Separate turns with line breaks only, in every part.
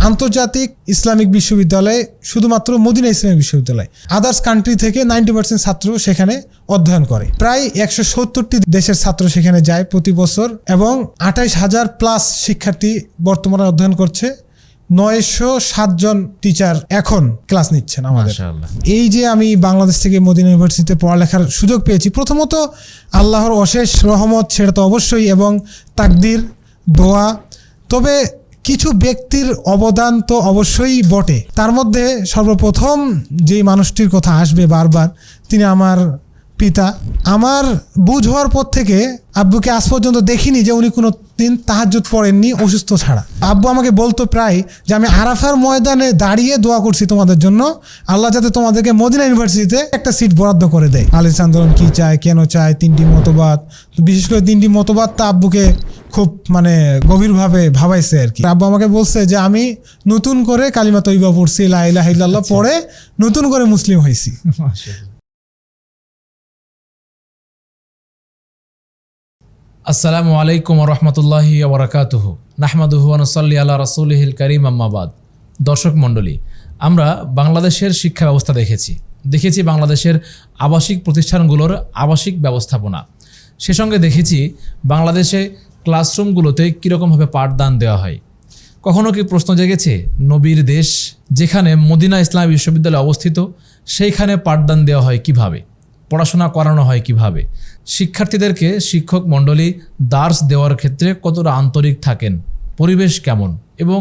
আন্তর্জাতিক ইসলামিক বিশ্ববিদ্যালয় শুধুমাত্র মদিনা ইসলামিক বিশ্ববিদ্যালয়, আদার্স কান্ট্রি থেকে 90% ছাত্র সেখানে অধ্যয়ন করে। প্রায় 170টি দেশের ছাত্র সেখানে যায় প্রতি বছর এবং 28,000 প্লাস শিক্ষার্থী বর্তমানে অধ্যয়ন করছে। 907 জন টিচার এখন ক্লাস নিচ্ছেন আমাদের। এই যে আমি বাংলাদেশ থেকে মদিনা ইউনিভার্সিটিতে পড়ালেখার সুযোগ পেয়েছি, প্রথমত আল্লাহর অশেষ রহমত, সেটা তো অবশ্যই, এবং তাকদির, দোয়া। তবে কিছু ব্যক্তির অবদান তো অবশ্যই বটে। তার মধ্যে সর্বপ্রথম যেই মানুষটির কথা আসবে বারবার, তিনি আমার পিতা। আমার বুঝ হওয়ার পর থেকে আব্বুকে আজ পর্যন্ত দেখিনি যে উনি কোনো দিন তাহাজ্জুদ পড়েননি অসুস্থ ছাড়া। আব্বু আমাকে বলতো প্রায় যে আমি আরাফার ময়দানে দাঁড়িয়ে দোয়া করছি তোমাদের জন্য, আল্লাহ যাতে তোমাদেরকে মদিনা ইউনিভার্সিটিতে একটা সিট বরাদ্দ করে দেয়। আলিস আন্দোলন কী চায়, কেন চায়, 3টি মতবাদ, বিশেষ করে 3টি মতবাদ তা আব্বুকে খুব গভীরভাবে ভাবাইছে আর কি। আব্বু আমাকে বলছে যে আমি নতুন করে কালিমা তৈবা পড়ছি, লা ইলাহা ইল্লাল্লাহ পড়ে নতুন করে মুসলিম হয়েছি।
আসসালামু আলাইকুম ওয়া রাহমাতুল্লাহি ওয়া বারাকাতুহু। নাহমাদুহু ওয়া নুসাল্লি আলা রাসূলিহিল কারীম, আম্মা বাদ। দর্শক মণ্ডলী, আমরা বাংলাদেশের শিক্ষা ব্যবস্থা দেখেছি বাংলাদেশের আবাসিক প্রতিষ্ঠানগুলোর আবাসিক ব্যবস্থাপনা। সে সঙ্গে দেখেছি বাংলাদেশে ক্লাসরুমগুলোতে কীরকমভাবে পাঠদান দেওয়া হয়। কখনো কি প্রশ্ন জেগেছে, নবীর দেশ যেখানে মদিনা ইসলামী বিশ্ববিদ্যালয় অবস্থিত, সেইখানে পাঠদান দেওয়া হয় কিভাবে, পড়াশোনা করানো হয় কিভাবে, শিক্ষার্থীদেরকে শিক্ষক মণ্ডলী দার্স দেওয়ার ক্ষেত্রে কতটা আন্তরিক থাকেন, পরিবেশ কেমন, এবং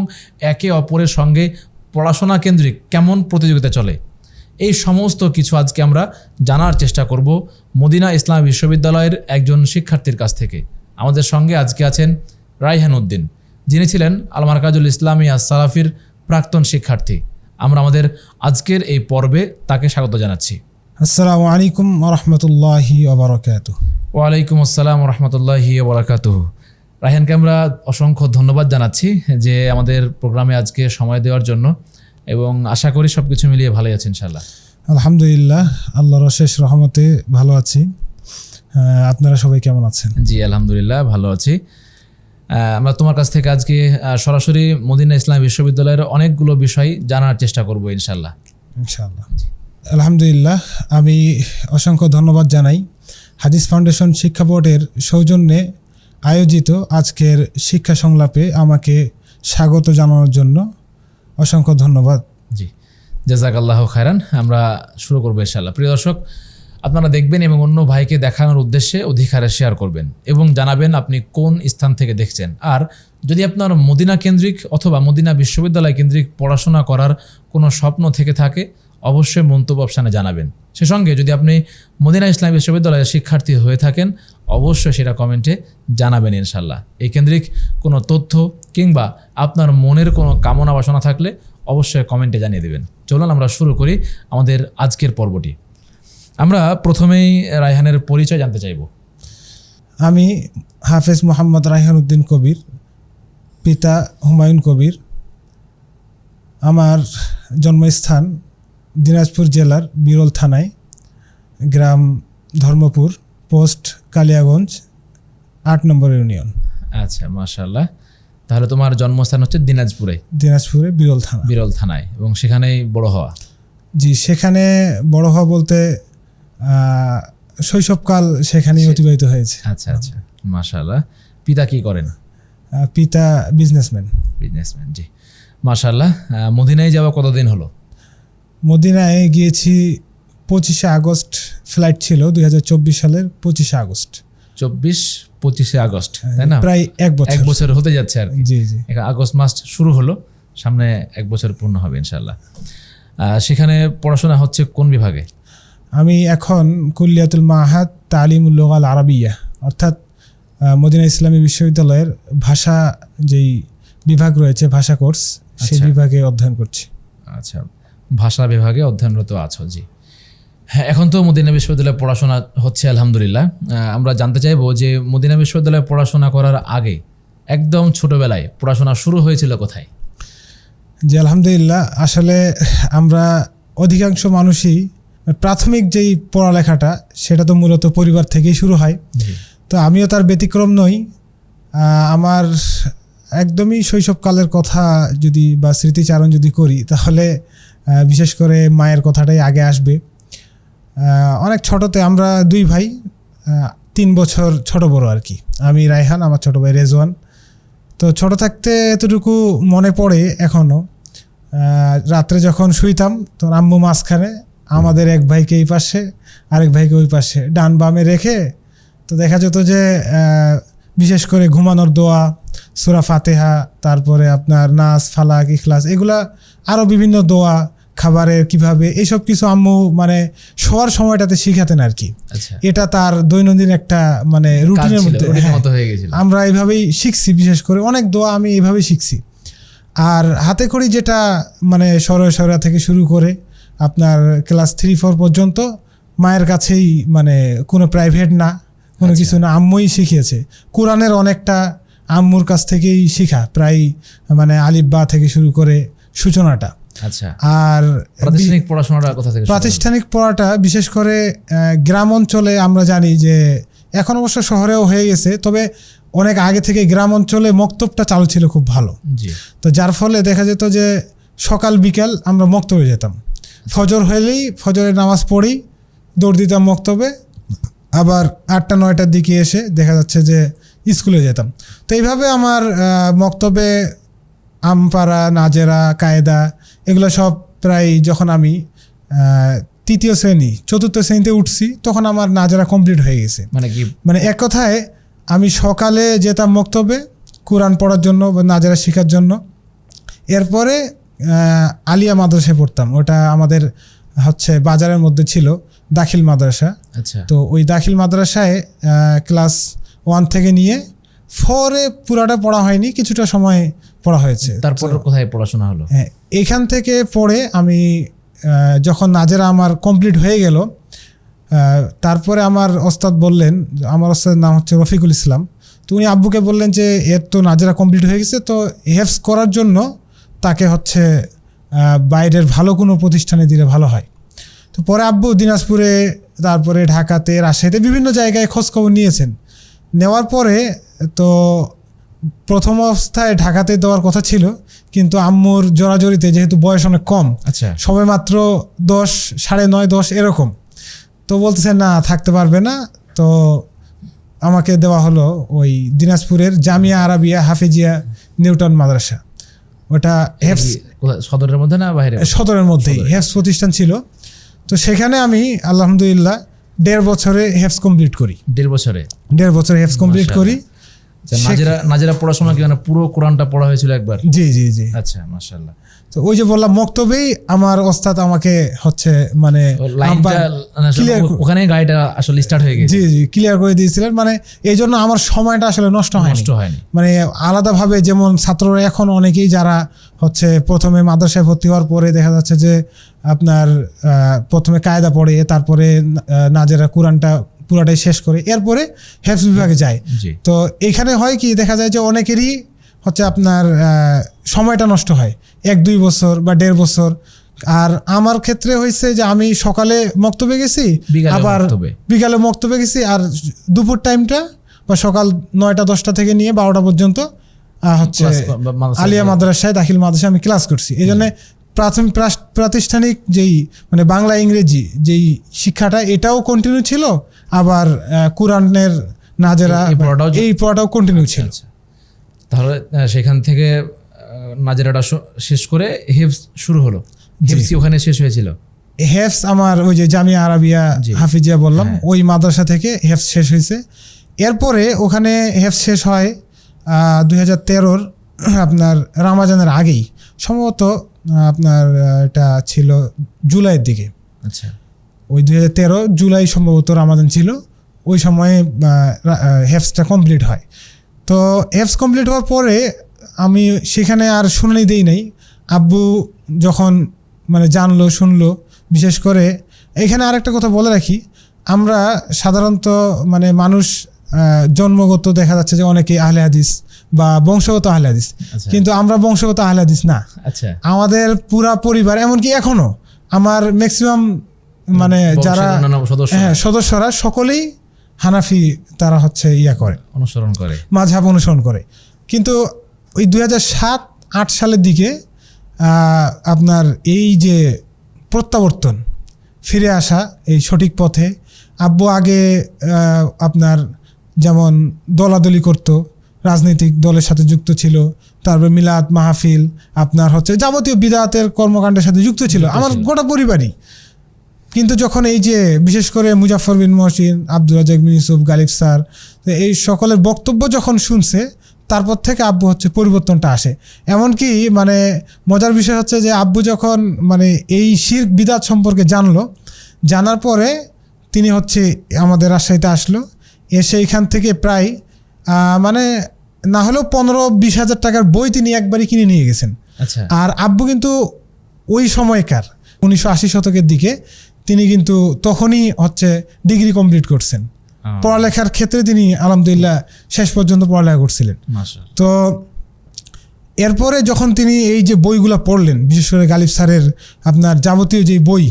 একে অপরের সঙ্গে পড়াশোনা কেন্দ্রিক কেমন প্রতিযোগিতা চলে, এই সমস্ত কিছু আজকে আমরা জানার চেষ্টা করব মদিনা ইসলামী বিশ্ববিদ্যালয়ের একজন শিক্ষার্থীর কাছ থেকে। আমাদের সঙ্গে আজকে আছেন রায়হান উদ্দিন, যিনি ছিলেন আল মারকাজুল ইসলামী আস-সালাফির প্রাক্তন শিক্ষার্থী। আমরা আমাদের আজকের এই পর্বে তাকে স্বাগত জানাচ্ছি।
আসসালামু আলাইকুম ওয়া রাহমাতুল্লাহি ওয়া বারাকাতুহু।
ওয়ালাইকুম আসসালাম ওয়া রাহমাতুল্লাহি ওয়া বারাকাতুহু। রায়হানকে আমরা অসংখ্য ধন্যবাদ জানাচ্ছি যে আমাদের প্রোগ্রামে আজকে সময় দেওয়ার জন্য, এবং আশা করি সব কিছু মিলিয়ে ভালোই আছেন ইনশাআল্লাহ।
আলহামদুলিল্লাহ, আল্লাহর অশেষ রহমতে ভালো আছি। আপনারা সবাই কেমন আছেন?
জি আলহামদুলিল্লাহ ভালো আছি। আমরা তোমার কাছ থেকে আজকে সরাসরি মদিনা ইসলামী বিশ্ববিদ্যালয়ের অনেকগুলো বিষয় জানার চেষ্টা করব ইনশাআল্লাহ।
আলহামদুলিল্লাহ, আমি অসংখ্য ধন্যবাদ জানাই হাদিস ফাউন্ডেশন শিক্ষা বোর্ডের সৌজন্যে আয়োজিত আজকের শিক্ষা সংলাপে আমাকে স্বাগত জানানোর জন্য অসংখ্য ধন্যবাদ।
জি জাযাকাল্লাহু খায়রান। আমরা শুরু করবো ইনশাআল্লাহ। প্রিয় দর্শক, আপনারা দেখবেন এবং অন্য ভাইকে দেখানোর উদ্দেশ্যে অধিকারে শেয়ার করবেন এবং জানাবেন আপনি কোন স্থান থেকে দেখছেন। আর যদি আপনার মদিনা কেন্দ্রিক অথবা মদিনা বিশ্ববিদ্যালয় কেন্দ্রিক পড়াশোনা করার কোনো স্বপ্ন থেকে থাকে, অবশ্যই মন্তব্য অপশানে জানাবেন। সে সঙ্গে যদি আপনি মদিনা ইসলামী বিশ্ববিদ্যালয়ের শিক্ষার্থী হয়ে থাকেন, অবশ্যই সেটা কমেন্টে জানাবেন ইনশাল্লাহ। এই কেন্দ্রিক কোনো তথ্য কিংবা আপনার মনের কোনো কামনা বাসনা থাকলে অবশ্যই কমেন্টে জানিয়ে দেবেন। চলুন আমরা শুরু করি আমাদের আজকের পর্বটি। আমরা প্রথমেই রায়হানের পরিচয় জানতে চাইব।
আমি হাফেজ মোহাম্মদ রায়হান উদ্দিন কবির, পিতা হুমায়ুন কবির। আমার জন্মস্থান দিনাজপুর জেলার বিরল থানায়, গ্রাম ধর্মপুর, পোস্ট কালিয়াগঞ্জ, 8 নম্বর ইউনিয়ন।
আচ্ছা, মাশাআল্লাহ। তাহলে তোমার জন্মস্থান হচ্ছে দিনাজপুরে বিরল থানায়, এবং সেখানেই বড় হওয়া?
জি, সেখানে বড় হওয়া বলতে শৈশবকাল সেখানেই অতিবাহিত হয়েছে।
আচ্ছা আচ্ছা, মাশাআল্লাহ। পিতা কি করেন?
পিতা বিজনেসম্যান।
জি মাশাআল্লাহ। মদিনায় যাওয়া কতদিন হলো?
মদিনায় গিয়েছি 25শে আগস্ট, ফ্লাইট ছিল 2024 সালের 25শে আগস্ট।
25শে আগস্ট, তাই না?
প্রায় এক বছর
হতে যাচ্ছে আর কি।
জি জি,
আগস্ট মাস শুরু হলো, সামনে 1 বছর পূর্ণ হবে ইনশাআল্লাহ। সেখানে পড়াশোনা হচ্ছে কোন বিভাগে?
আমি এখন কুল্লিয়াতুল মাহাদ তালিমুল লুগাল আরাবিয়া, অর্থাৎ মদিনা ইসলামী বিশ্ববিদ্যালয়ের ভাষা যেই বিভাগ রয়েছে, ভাষা কোর্স, সেই বিভাগে অধ্যয়ন করছি।
আচ্ছা, ভাষা বিভাগে অধ্যয়নরত আছো। জি হ্যাঁ, এখন তো মদিনা বিশ্ববিদ্যালয়ে পড়াশোনা হচ্ছে আলহামদুলিল্লাহ। আমরা জানতে চাইবো যে মদিনা বিশ্ববিদ্যালয়ে পড়াশোনা করার আগে একদম ছোটবেলায় পড়াশোনা শুরু হয়েছিল কোথায়?
জি আলহামদুলিল্লাহ, আসলে আমরা অধিকাংশ মানুষই প্রাথমিক যেই পড়ালেখাটা সেটা তো মূলত পরিবার থেকেই শুরু হয়। তো আমিও তার ব্যতিক্রম নই। আমার একদমই শৈশবকালের কথা যদি বা স্মৃতিচারণ যদি করি তাহলে বিশেষ করে মায়ের কথাটাই আগে আসবে। অনেক ছোটতে আমরা 2 ভাই, 3 বছর ছোট বড় আর কি। আমি রায়হান, আমার ছোট ভাই রেজওয়ান। তো ছোট থাকতে এতটুকু মনে পড়ে এখনও, রাত্রে যখন শুইতাম তখন আম্মু মাঝখানে, আমাদের এক ভাইকে এই পাশে আরেক ভাইকে ওই পাশে, ডান বামে রেখে তো দেখা যেত যে বিশেষ করে ঘুমানোর দোয়া, সূরা ফাতিহা, তারপরে আপনার নাস, ফালাক, ইখলাস, এগুলা আরও বিভিন্ন দোয়া, খাবারের কিভাবে, এইসব কিছু আম্মু মানে শোয়ার সময়টাতে শিখাতেন আর কি।
আচ্ছা,
এটা তার দৈনন্দিন একটা মানে রুটিনের মধ্যে, হ্যাঁ,
মতো হয়ে গেছিল।
আমরা এইভাবেই শিখছি। বিশেষ করে অনেক দোয়া আমি এইভাবেই শিখছি। আর হাতে খড়ি যেটা মানে সরা থেকে শুরু করে আপনার ক্লাস 3-4 পর্যন্ত মায়ের কাছেই, মানে কোনো প্রাইভেট না, কোনো
আচ্ছা।
কিছু না, আম্মুই শিখিয়েছে। কোরআনের অনেকটা আম্মুর কাছ থেকেই শিখা, প্রায় মানে আলিফ বা থেকে শুরু করে সূচনাটা।
আচ্ছা,
আর
প্রাতিষ্ঠানিক পড়াশোনাটা কোথা থেকে শুরু হলো?
প্রাতিষ্ঠানিক পড়াটা বিশেষ করে গ্রাম অঞ্চলে আমরা জানি যে, এখন অবশ্য শহরেও হয়ে গেছে, তবে অনেক আগে থেকে গ্রাম অঞ্চলে মক্তবটা চালু ছিল খুব ভালো।
জি,
তো যার ফলে দেখা যেত যে সকাল বিকাল আমরা মক্তবে যেতাম। ফজর হলেই ফজরের নামাজ পড়ি, দৌড় দিতাম মক্তবে, আবার 8টা-9টার দিকে এসে দেখা যাচ্ছে যে স্কুলে যেতাম। তো এইভাবে আমার মক্তবে আমপাড়া, নাজেরা, কায়দা, এগুলো সব প্রায় যখন আমি 3য় শ্রেণী 4র্থ শ্রেণীতে উঠছি তখন আমার নাজেরা কমপ্লিট হয়ে গেছে।
মানে কি,
মানে এক কথায় আমি সকালে যেতাম মক্তবে কোরআন পড়ার জন্য বা নাজেরা শেখার জন্য। এরপরে আলিয়া মাদ্রাসায় পড়তাম, ওটা আমাদের হচ্ছে বাজারের মধ্যে ছিল, দাখিল মাদ্রাসা।
আচ্ছা,
তো ওই দাখিল মাদ্রাসায় ক্লাস 1 থেকে নিয়ে 4-এ পুরাটা পড়া হয়নি, কিছুটা সময় পড়া হয়েছে।
তারপর কোথায় পড়াশোনা হলো?
হ্যাঁ, এখান থেকে পড়ে আমি যখন নাজেরা আমার কমপ্লিট হয়ে গেল, তারপরে আমার ওস্তাদ বললেন, আমার ওস্তাদের নাম হচ্ছে রফিকুল ইসলাম, তো উনি আব্বুকে বললেন যে এর তো নাজেরা কমপ্লিট হয়ে গেছে, তো হেফজ করার জন্য তাকে হচ্ছে বাইরের ভালো কোনো প্রতিষ্ঠানে দিলে ভালো হয়। তো পরে আব্বু দিনাজপুরে, তারপরে ঢাকাতে, রাজশাহীতে বিভিন্ন জায়গায় খোঁজখবর নিয়েছেন। নেওয়ার পরে তো প্রথম অবস্থায় ঢাকাতে দেওয়ার কথা ছিল, কিন্তু আম্মুর জোরাজোরিতে, যেহেতু বয়স অনেক কম,
আচ্ছা,
সবে মাত্র 10, 9.5, 10 এরকম, তো বলতেছে না, থাকতে পারবে না। তো আমাকে দেওয়া হলো ওই দিনাজপুরের জামিয়া আরাবিয়া হাফিজিয়া নিউটন মাদ্রাসা। ওটা হেফস
কোথায়, সদরের মধ্যে না বাইরে?
সদরের মধ্যেই হেফস প্রতিষ্ঠান ছিল। তো সেখানে আমি আলহামদুলিল্লাহ 1.5 বছরে হেফস কমপ্লিট করি।
1.5 বছরে?
1.5 বছরে হেফস কমপ্লিট করি।
নাজেরা পড়াশোনা কি মানে পুরো কোরআনটা পড়া হয়েছিল একবার?
জি জি জি।
আচ্ছা, মাশাআল্লাহ।
তো ওই যে বললাম মক্তবেই আমার ওস্তাদ আমাকে হচ্ছে মানে
ওখানে গাড়িটা আসলে স্টার্ট হয়ে গেছে।
জি জি ক্লিয়ার করে দিয়েছিলেন, মানে এই জন্য আমার সময়টা আসলে নষ্ট হয়নি। মানে আলাদাভাবে যেমন ছাত্ররা এখন অনেকেই যারা হচ্ছে প্রথমে মাদ্রাসায় ভর্তি হওয়ার পরে দেখা যাচ্ছে যে আপনার প্রথমে কায়দা পড়ে, তারপরে নাজেরা কোরআনটা পুরাটাই শেষ করে এরপরে হেফজ বিভাগে যায়। তো এখানে হয় কি, দেখা যায় যে অনেকেরই হচ্ছে আপনার সময়টা নষ্ট হয় 1-2 বছর বা 1.5 বছর। আর আমার ক্ষেত্রে হয়েছে যে আমি সকালে মক্তবে গেছি, আবার বিকালে মক্তবে গেছি, আর দুপুর টাইমটা বা সকাল 9টা-10টা থেকে নিয়ে 12টা পর্যন্ত হচ্ছে আলিয়া মাদ্রাসায় দাখিল মাদ্রাসায় আমি ক্লাস করছি। এই জন্য প্রাতিষ্ঠানিক যেই মানে বাংলা ইংরেজি যেই শিক্ষাটা এটাও কন্টিনিউ ছিল, আবার কোরআনের নাজেরা এই পড়াটাও কন্টিনিউ ছিল।
তাহলে সেখান থেকে নাজেরাটা শেষ করে হেফজ শুরু হলো। হেফজ ওখানে শেষ হয়েছিল?
হেফজ আমার ওই যে জামিয়া আরাবিয়া হাফিজিয়া বললাম, ওই মাদ্রাসা থেকে হেফজ শেষ হয়েছে। এরপরে ওখানে হেফজ শেষ হয় 2013 আপনার রামাজানের আগেই, সম্ভবত আপনার এটা ছিল জুলাইয়ের দিকে।
আচ্ছা,
ওই 2013 জুলাই সম্ভবত রামাজান ছিল, ওই সময়ে হেফজটা কমপ্লিট হয়। তো হেফজ কমপ্লিট হওয়ার পরে আমি সেখানে আর শুনানি দেই নাই। আব্বু যখন মানে জানলো, শুনলো, বিশেষ করে এখানে আরেকটা কথা বলে রাখি, আমরা সাধারণত মানে মানুষ জন্মগত দেখা যাচ্ছে যে অনেকে আহলে হাদিস বা বংশগত আহলে হাদিস, কিন্তু আমরা বংশগত আহলে হাদিস না।
আচ্ছা,
আমাদের পুরা পরিবার, এমনকি এখনো আমার ম্যাক্সিমাম মানে যারা সদস্যরা সকলেই হানাফি, তারা হচ্ছে অনুসরণ করে, মাযহাব অনুসরণ করে। কিন্তু ওই 2007-8 সালের দিকে আপনার এই যে প্রত্যাবর্তন, ফিরে আসা এই সঠিক পথে, আব্বু আগে আপনার যেমন দলাদলি করত, রাজনৈতিক দলের সাথে যুক্ত ছিল, তারপর মিলাদ মাহফিল, আপনার হচ্ছে যাবতীয় বিদআতের কর্মকাণ্ডের সাথে যুক্ত ছিল আমার গোটা পরিবারই। কিন্তু যখন এই যে বিশেষ করে মুজাফফর বিন মহসিন, আব্দুর রাজ্জাক বিন ইউসুফ, গালিব স্যার, এই সকলের বক্তব্য যখন শুনছে, তারপর থেকে আব্বু হচ্ছে পরিবর্তনটা আসে। এমনকি মানে মজার বিষয় হচ্ছে যে আব্বু যখন মানে এই শিরক বিদআত সম্পর্কে জানার পরে তিনি হচ্ছে আমাদের রাজশাহীতে আসলো, এসে এখান থেকে প্রায় মানে না হলেও 15-20 হাজার টাকার বই তিনি একবারই কিনে নিয়ে গেছেন।
আচ্ছা।
আর আব্বু কিন্তু ওই সময়কার 1980 শতকের দিকে তিনি কিন্তু তখনই হচ্ছে ডিগ্রি কমপ্লিট করছেন। পড়ালেখার ক্ষেত্রে তিনি আলহামদুলিল্লাহ শেষ পর্যন্ত পড়ালেখা করছিলেন। তো এরপরে যখন তিনি এই যে বইগুলো পড়লেন, বিশেষ করে গালিব স্যারের আপনার যাবতীয় যে বই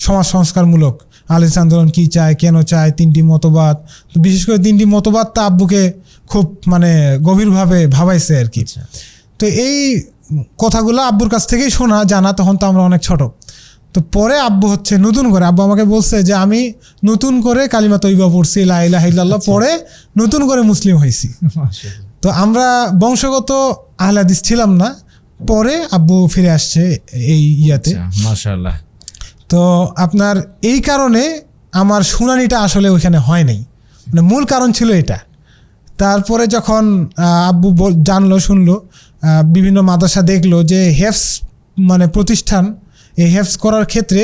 সমাজ সংস্কারমূলক, আলিস আন্দোলন কী চায়, কেন চায়, 3টি মতবাদ, বিশেষ করে 3টি মতবাদটা আব্বুকে খুব মানে গভীরভাবে ভাবাইছে আর কি। তো এই কথাগুলো আব্বুর কাছ থেকেই শোনা জানা, তখন তো আমরা অনেক ছোট। তো পরে আব্বু হচ্ছে নতুন করে আব্বু আমাকে বলছে যে আমি নতুন করে কালিমা তৈবা পড়ছি, লা ইলাহা ইল্লাল্লাহ পড়ে নতুন করে মুসলিম হয়েছি। তো আমরা বংশগত আহলে হাদিস ছিলাম না, পরে আব্বু ফিরে আসছে এই ইয়াতে,
মাশাআল্লাহ।
তো আপনার এই কারণে আমার শুনানিটা আসলে ওইখানে হয় নাই, মানে মূল কারণ ছিল এটা। তারপরে যখন আব্বু জানলো শুনলো, বিভিন্ন মাদ্রাসা দেখলো যে হেফস মানে প্রতিষ্ঠান, এই হেফস করার ক্ষেত্রে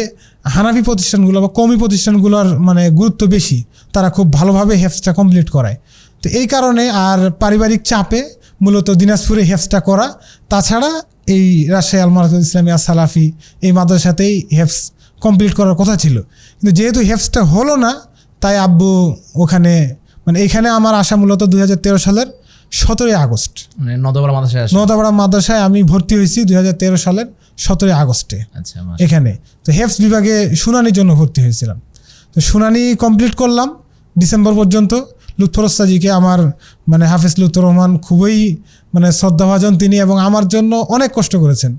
হানাফি প্রতিষ্ঠানগুলো বা কওমি প্রতিষ্ঠানগুলোর মানে গুরুত্ব বেশি, তারা খুব ভালোভাবে হেফসটা কমপ্লিট করায়। তো এই কারণে আর পারিবারিক চাপে মূলত দিনাজপুরে হেফসটা করা, তাছাড়া এই রাজশাহী আল মারাতুল ইসলামিয়া সালাফি এই মাদ্রাসাতেই হেফস কমপ্লিট করার কথা ছিল। কিন্তু যেহেতু হেফসটা হলো না, তাই আব্বু ওখানে মানে এখানে আমার আসা মূলত 2013 সালের 17 আগস্ট,
মানে
নদাপাড়া মাদ্রাসায় আমি ভর্তি হয়েছি 2013 সালের 17 আগস্টে।
আচ্ছা।
এখানে তো হেফস বিভাগে শুনানির জন্য ভর্তি হয়েছিলাম। তো শুনানি কমপ্লিট করলাম ডিসেম্বর পর্যন্ত। লুৎফর ওস্তাদজিকে আমার মানে হাফেজ লুৎফর রহমান খুবই মানে শ্রদ্ধাভাজন তিনি, এবং আমার জন্য অনেক কষ্ট করেছেন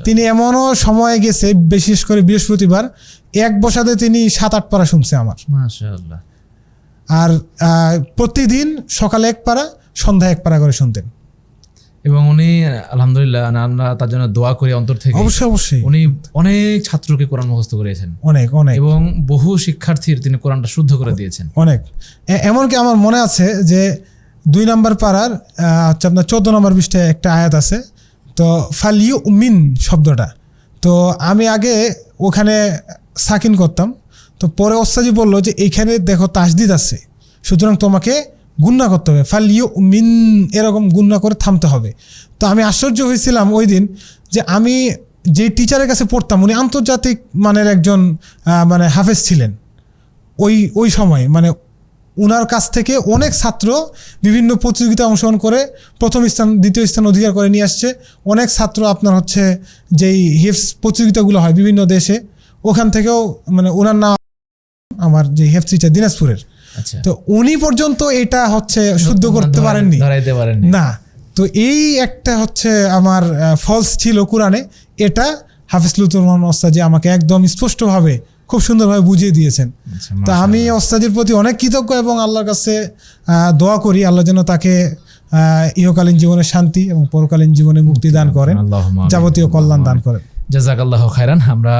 তিনি। এমনও সময় গেছে, বিশেষ করে বৃহস্পতিবার এক বসাতে তিনি 7-8 পারা শুনছে আমার,
মাশাআল্লাহ।
আর প্রতিদিন সকালে 1 পারা, সন্ধ্যায় 1 পারা করে শুনতেন।
এবং উনি আলহামদুলিল্লাহ, আমরা তার জন্য দোয়া করি অন্তর থেকে।
অবশ্যই
উনি অনেক ছাত্রকে কোরআন মুখস্থ করিয়েছেন,
অনেক
এবং বহু শিক্ষার্থীর তিনি কোরআনটা শুদ্ধ করে দিয়েছেন
অনেক। এমনকি আমার মনে আছে যে 2 নম্বর পাড়ার হচ্ছে আপনার 14 নম্বর পৃষ্ঠায় একটা আয়াত আছে, তো ফালিউ মিন শব্দটা, তো আমি আগে ওখানে সাকিন করতাম, তো পরে ওস্তাজি বললো যে এইখানে দেখো তাসদিদ আছে, সুতরাং তোমাকে গুন্না করতে হবে, ফালিউ মিন এরকম গুন্না করে থামতে হবে। তো আমি আশ্চর্য হয়েছিলাম ওই দিন যে আমি যে টিচারের কাছে পড়তাম উনি আন্তর্জাতিক মানের একজন মানে হাফেজ ছিলেন ওই সময়, মানে ওনার কাছ থেকে অনেক ছাত্র বিভিন্ন প্রতিযোগিতায় অংশগ্রহণ করে প্রথম স্থান দ্বিতীয় স্থান অধিকার করে নিয়ে আসছে। অনেক ছাত্র আপনার হচ্ছে যেই হেফস প্রতিযোগিতাগুলো হয় বিভিন্ন দেশে, ওখান থেকেও মানে ওনার নাম আমার যে হেফস টিচার দিনাজপুরের, তো উনি পর্যন্ত এটা হচ্ছে শুদ্ধ করতে পারেননি না। তো এই একটা হচ্ছে আমার ফলস ছিল কোরআনে, এটা হাফেজ লুৎফর রহমান ওস্তাজি আমাকে একদম স্পষ্টভাবে খুব সুন্দরভাবে বুঝিয়ে দিয়েছেন। তো আমি ওস্তাজির প্রতি অনেক কৃতজ্ঞ এবং আল্লাহর কাছে দোয়া করি আল্লাহ যেন তাকে ইহকালীন জীবনে শান্তি এবং পরকালীন জীবনে মুক্তি দান করেন, যাবতীয় কল্যাণ দান করেন।
জাযাকাল্লাহু খায়রান। আমরা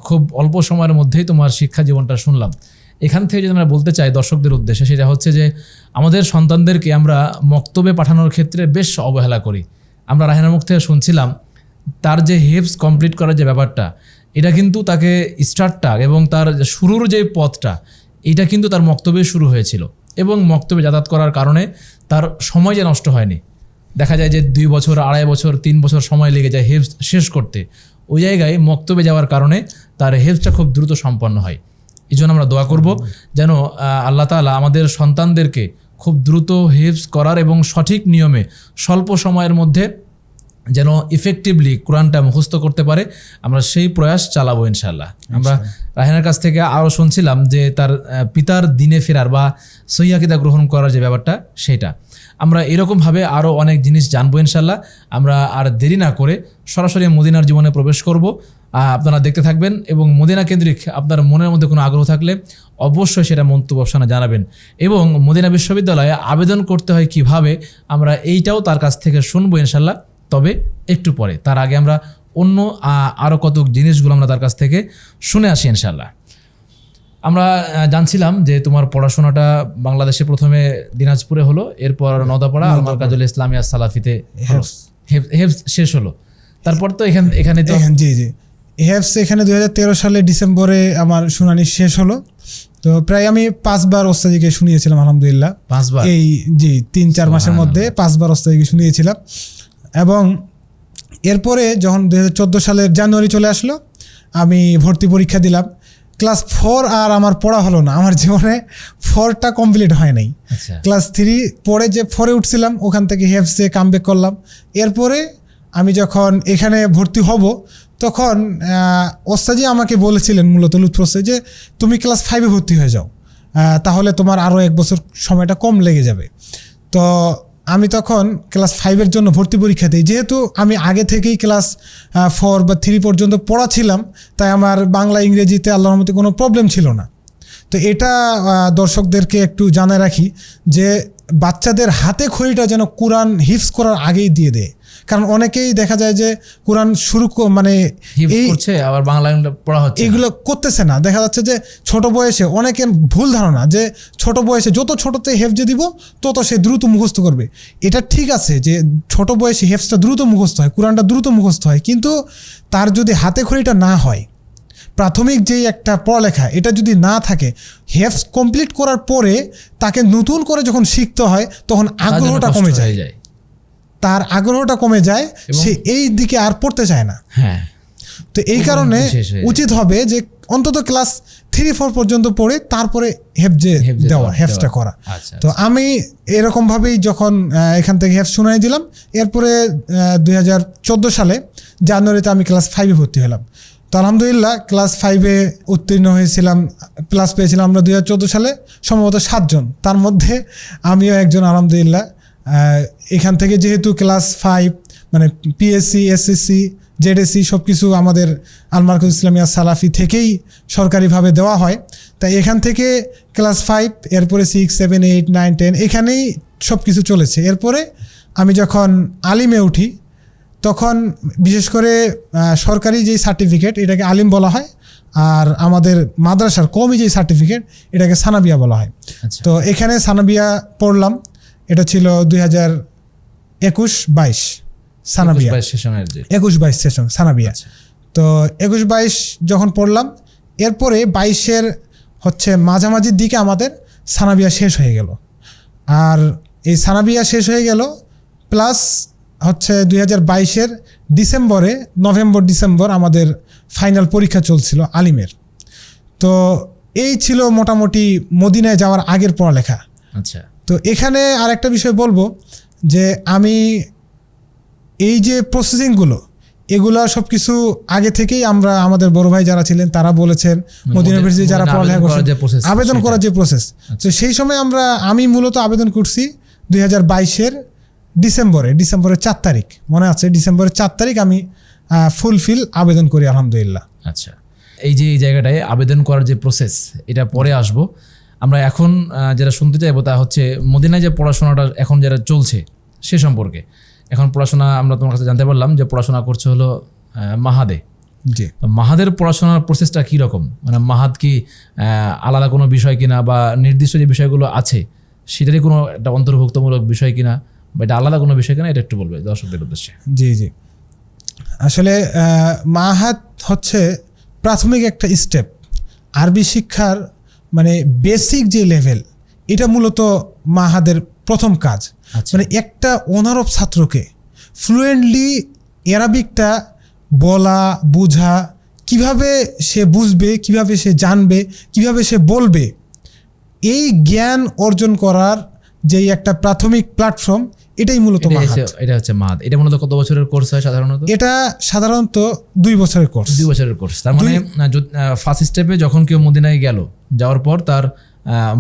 খুব অল্প সময়ের মধ্যেই তোমার শিক্ষা জীবনটা শুনলাম। এখান থেকে যদি আমরা বলতে চাই দর্শকদের উদ্দেশ্যে, সেটা হচ্ছে যে আমাদের সন্তানদেরকে আমরা মক্তবে পাঠানোর ক্ষেত্রে বেশ অবহেলা করি। আমরা রাহেনার মুখ থেকে শুনছিলাম তার যে হেফস কমপ্লিট করার যে ব্যাপারটা, এটা কিন্তু তাকে স্টার্টটা এবং তার শুরুর যে পথটা, এটা কিন্তু তার মক্তবে শুরু হয়েছিল, এবং মক্তবে যাতায়াত করার কারণে তার সময় যে নষ্ট হয়নি। দেখা যায় যে 2 বছর, 2.5 বছর, 3 বছর সময় লেগে যায় হেফস শেষ করতে। ওই জায়গায় মক্তবে যাওয়ার কারণে তার হেফসটা খুব দ্রুত সম্পন্ন হয়। এই জন্য আমরা দোয়া করব যেন আল্লাহ তাআলা আমাদের সন্তানদেরকে খুব দ্রুত হেফস করার এবং সঠিক নিয়মে স্বল্প সময়ের মধ্যে যেন ইফেক্টিভলি কোরআনটা মুখস্থ করতে পারে, আমরা সেই প্রয়াস চালাবো ইনশাআল্লাহ। আমরা রাহেনার কাছ থেকে আরও শুনছিলাম যে তার পিতার দিনে ফেরার বা সহিহ আকীদা গ্রহণ করার যে ব্যাপারটা, সেটা আমরা এরকমভাবে আরও অনেক জিনিস জানবো ইনশাল্লাহ। আমরা আর দেরি না করে সরাসরি মদিনার জীবনে প্রবেশ করব। আপনারা দেখতে থাকবেন এবং মদিনা কেন্দ্রিক আপনার মনের মধ্যে কোনো আগ্রহ থাকলে অবশ্যই সেটা মন্তব্য অপশনে জানাবেন। এবং মদিনা বিশ্ববিদ্যালয়ে আবেদন করতে হয় কিভাবে, আমরা এইটাও তার কাছ থেকে শুনবো ইনশাল্লাহ, তবে একটু পরে। তার আগে আমরা অন্য আরও কত জিনিসগুলো আমরা তার কাছ থেকে শুনে আসি ইনশাল্লাহ। আমরা জানছিলাম যে তোমার পড়াশোনাটা বাংলাদেশে প্রথমে দিনাজপুরে হলো, এরপর নওদাপাড়া আল মারকাজুল ইসলামিয়া সালাফিতে হেফজ শেষ হলো। তারপর তো এখানে তো
জি জি হেফস এখানে 2013 সালে ডিসেম্বরে আমার শুনানি শেষ হলো। তো প্রায় আমি 5 বার ওস্তাদিকে শুনিয়েছিলাম আলহামদুলিল্লাহ।
5 বার?
এই জি 3-4 মাসের মধ্যে 5 বার ওস্তাদিকে শুনিয়েছিলাম। এবং এরপরে যখন 2014 সালের জানুয়ারি চলে আসলো, আমি ভর্তি পরীক্ষা দিলাম। ক্লাস 4 আর আমার পড়া হলো না, আমার জীবনে 4টা কমপ্লিট হয় নাই।
আচ্ছা।
ক্লাস 3 পরে যে 4-এ উঠছিলাম, ওখান থেকে হেফসে কামব্যাক করলাম। এরপরে আমি যখন এখানে ভর্তি হব, তখন ওস্তাজি আমাকে বলেছিলেন মূলত লুৎফর ওস্তাদ যে তুমি ক্লাস 5-এ ভর্তি হয়ে যাও, তাহলে তোমার আরও 1 বছর সময়টা কম লেগে যাবে। তো আমি তখন ক্লাস 5-এর জন্য ভর্তি পরীক্ষা দিই। যেহেতু আমি আগে থেকেই ক্লাস 4 বা 3 পর্যন্ত পড়া ছিলাম, তাই আমার বাংলা ইংরেজিতে আল্লাহর রহমতে কোনো প্রবলেম ছিল না। তো এটা দর্শকদেরকে একটু জানায় রাখি যে বাচ্চাদের হাতে খড়িটা যেন কোরআন হিফজ করার আগেই দিয়ে দেয়। কারণ অনেকেই দেখা যায় যে কোরআন শুরু মানে
হিফজ করছে, আবার বাংলা পড়া হচ্ছে,
এগুলো করতেছে না। দেখা যাচ্ছে যে ছোট বয়সে অনেকের ভুল ধারণা যে ছোট বয়সে যত ছোটতে হেফজে দিব তত সে দ্রুত মুখস্থ করবে। এটা ঠিক আছে যে ছোট বয়সে হেফজটা দ্রুত মুখস্থ হয়, কোরআনটা দ্রুত মুখস্থ হয়, কিন্তু তার যদি হাতে খড়িটা না হয়, প্রাথমিক যেই একটা পড়ালেখা এটা যদি না থাকে, হেফজ কমপ্লিট করার পরে তাকে নতুন করে যখন শিখতে হয় তখন আগ্রহটা কমে যায়, তার আগ্রহটা কমে যায়, সে এই দিকে আর পড়তে চায় না।
হ্যাঁ।
তো এই কারণে উচিত হবে যে অন্তত ক্লাস 3-4 পর্যন্ত পড়ে তারপরে হেফজটা করা। তো আমি এরকমভাবেই যখন এখান থেকে হেফজ শুনাই দিলাম, এরপরে 2014 সালে জানুয়ারিতে আমি ক্লাস 5-এ ভর্তি হলাম। তো আলহামদুলিল্লাহ ক্লাস 5-এ উত্তীর্ণ হয়েছিলাম, প্লাস পেয়েছিলাম আমরা 2014 সালে সম্ভবত 7 জন, তার মধ্যে আমিও একজন আলহামদুলিল্লাহ। এখান থেকে যেহেতু ক্লাস 5 মানে পিএসসি, এসএসসি, জেডএসসি সব কিছু আমাদের আল মারকাজুল ইসলামিয়া সালাফি থেকেই সরকারিভাবে দেওয়া হয়, তাই এখান থেকে ক্লাস 5, এরপরে 6, 7, 8, 9, 10 এখানেই সব কিছু চলেছে। এরপরে আমি যখন আলিমে উঠি, তখন বিশেষ করে সরকারি যেই সার্টিফিকেট এটাকে আলিম বলা হয়, আর আমাদের মাদ্রাসার কওমি যেই সার্টিফিকেট এটাকে সানাবিয়া বলা হয়। তো এখানে সানাবিয়া পড়লাম, এটা ছিল 2021-22 সানাবিয়া, 21-22 সেশন সানাবিয়া। তো 21-22 যখন পড়লাম, এরপরে 22-এর মাঝামাঝির দিকে আমাদের সানাবিয়া শেষ হয়ে গেল। আর এই সানাবিয়া শেষ হয়ে গেল প্লাস 2022-এর নভেম্বর-ডিসেম্বর আমাদের ফাইনাল পরীক্ষা চলছিল আলিমের। তো এই ছিল মোটামুটি মদিনায় যাওয়ার আগের পড়ালেখা।
আচ্ছা।
তো এখানে আর একটা বিষয় বলবো যে আমি এই যে প্রসেসিংগুলো এগুলো সব কিছু আগে থেকেই আমরা আমাদের বড় ভাই যারা ছিলেন তারা বলেছেন, মদিনা ইউনিভার্সিটি যারা পড়ালেখা করছেন, আবেদন করার যে প্রসেস, তো সেই সময় আমি মূলত আবেদন করছি 2022-এর ডিসেম্বরের 4 তারিখ মনে আছে, ডিসেম্বরের 4 তারিখ আমি ফুলফিল আবেদন করি আলহামদুলিল্লাহ।
আচ্ছা, এই যে এই জায়গাটায় আবেদন করার যে প্রসেস এটা পরে আসবো। আমরা এখন যেটা শুনতে চাইবো তা হচ্ছে মদিনায় যে পড়াশোনাটা এখন যেটা চলছে সে সম্পর্কে। এখন পড়াশোনা আমরা তোমার কাছে জানতে পারলাম যে পড়াশোনা করছে হলো মাহাদে।
জি।
মাহাদের পড়াশোনার প্রসেসটা কীরকম, মানে মাহাদ কি আলাদা কোনো বিষয় কিনা বা নির্দিষ্ট যে বিষয়গুলো আছে সেটারই কোনো একটা অন্তর্ভুক্তমূলক বিষয় কিনা বা এটা আলাদা কোনো বিষয় কিনা, এটা একটু বলবে দর্শকদের উদ্দেশ্যে।
জি জি, আসলে মাহাদ প্রাথমিক একটা স্টেপ, আরবি শিক্ষার মানে বেসিক যে লেভেল, এটা মূলত মাহাদের প্রথম কাজ। মানে একটা অনারব ছাত্রকে ফ্লুয়েন্টলি অ্যারাবিকটা বলা বোঝা, কিভাবে সে বুঝবে, কিভাবে সে জানবে, কিভাবে সে বলবে, এই জ্ঞান অর্জন করার যেই একটা প্রাথমিক প্ল্যাটফর্ম, এটাই মূলত মাহাদ।
এটা হচ্ছে মাহাদ। এটা মূলত কত বছরের কোর্স হয় সাধারণত?
এটা সাধারণত 2 বছরের কোর্স।
2 বছরের কোর্স। তার মানে ফার্স্ট স্টেপে যখন কেউ মদিনায় যাওয়ার পর তার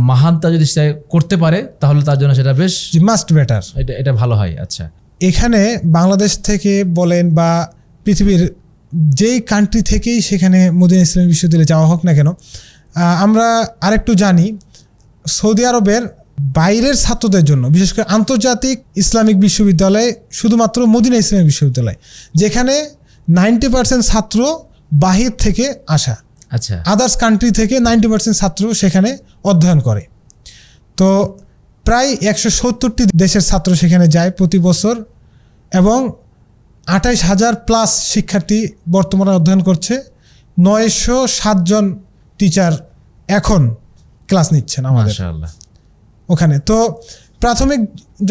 মাহাদটা যদি সে করতে পারে তাহলে তার জন্য সেটা বেশ
মাস্ট বেটার।
এটা ভালো হয়। আচ্ছা,
এখানে বাংলাদেশ থেকে বলেন বা পৃথিবীর যেই কান্ট্রি থেকেই সেখানে মদিনা ইসলামী বিশ্ববিদ্যালয়ে যাওয়া হোক না কেন, আমরা আরেকটু জানি সৌদি আরবের বাইরের ছাত্রদের জন্য, বিশেষ করে আন্তর্জাতিক ইসলামিক বিশ্ববিদ্যালয় শুধুমাত্র মদিনা ইসলামী বিশ্ববিদ্যালয়, যেখানে 90% ছাত্র বাহির থেকে আসা,
আচ্ছা,
আদার্স কান্ট্রি থেকে 90% ছাত্র সেখানে অধ্যয়ন করে। তো প্রায় 170টি দেশের ছাত্র সেখানে যায় প্রতি বছর, এবং 28,000 প্লাস শিক্ষার্থী বর্তমানে অধ্যয়ন করছে। 907 জন টিচার এখন ক্লাস নিচ্ছেন আমাদের
মাশাআল্লাহ
ওখানে। তো প্রাথমিক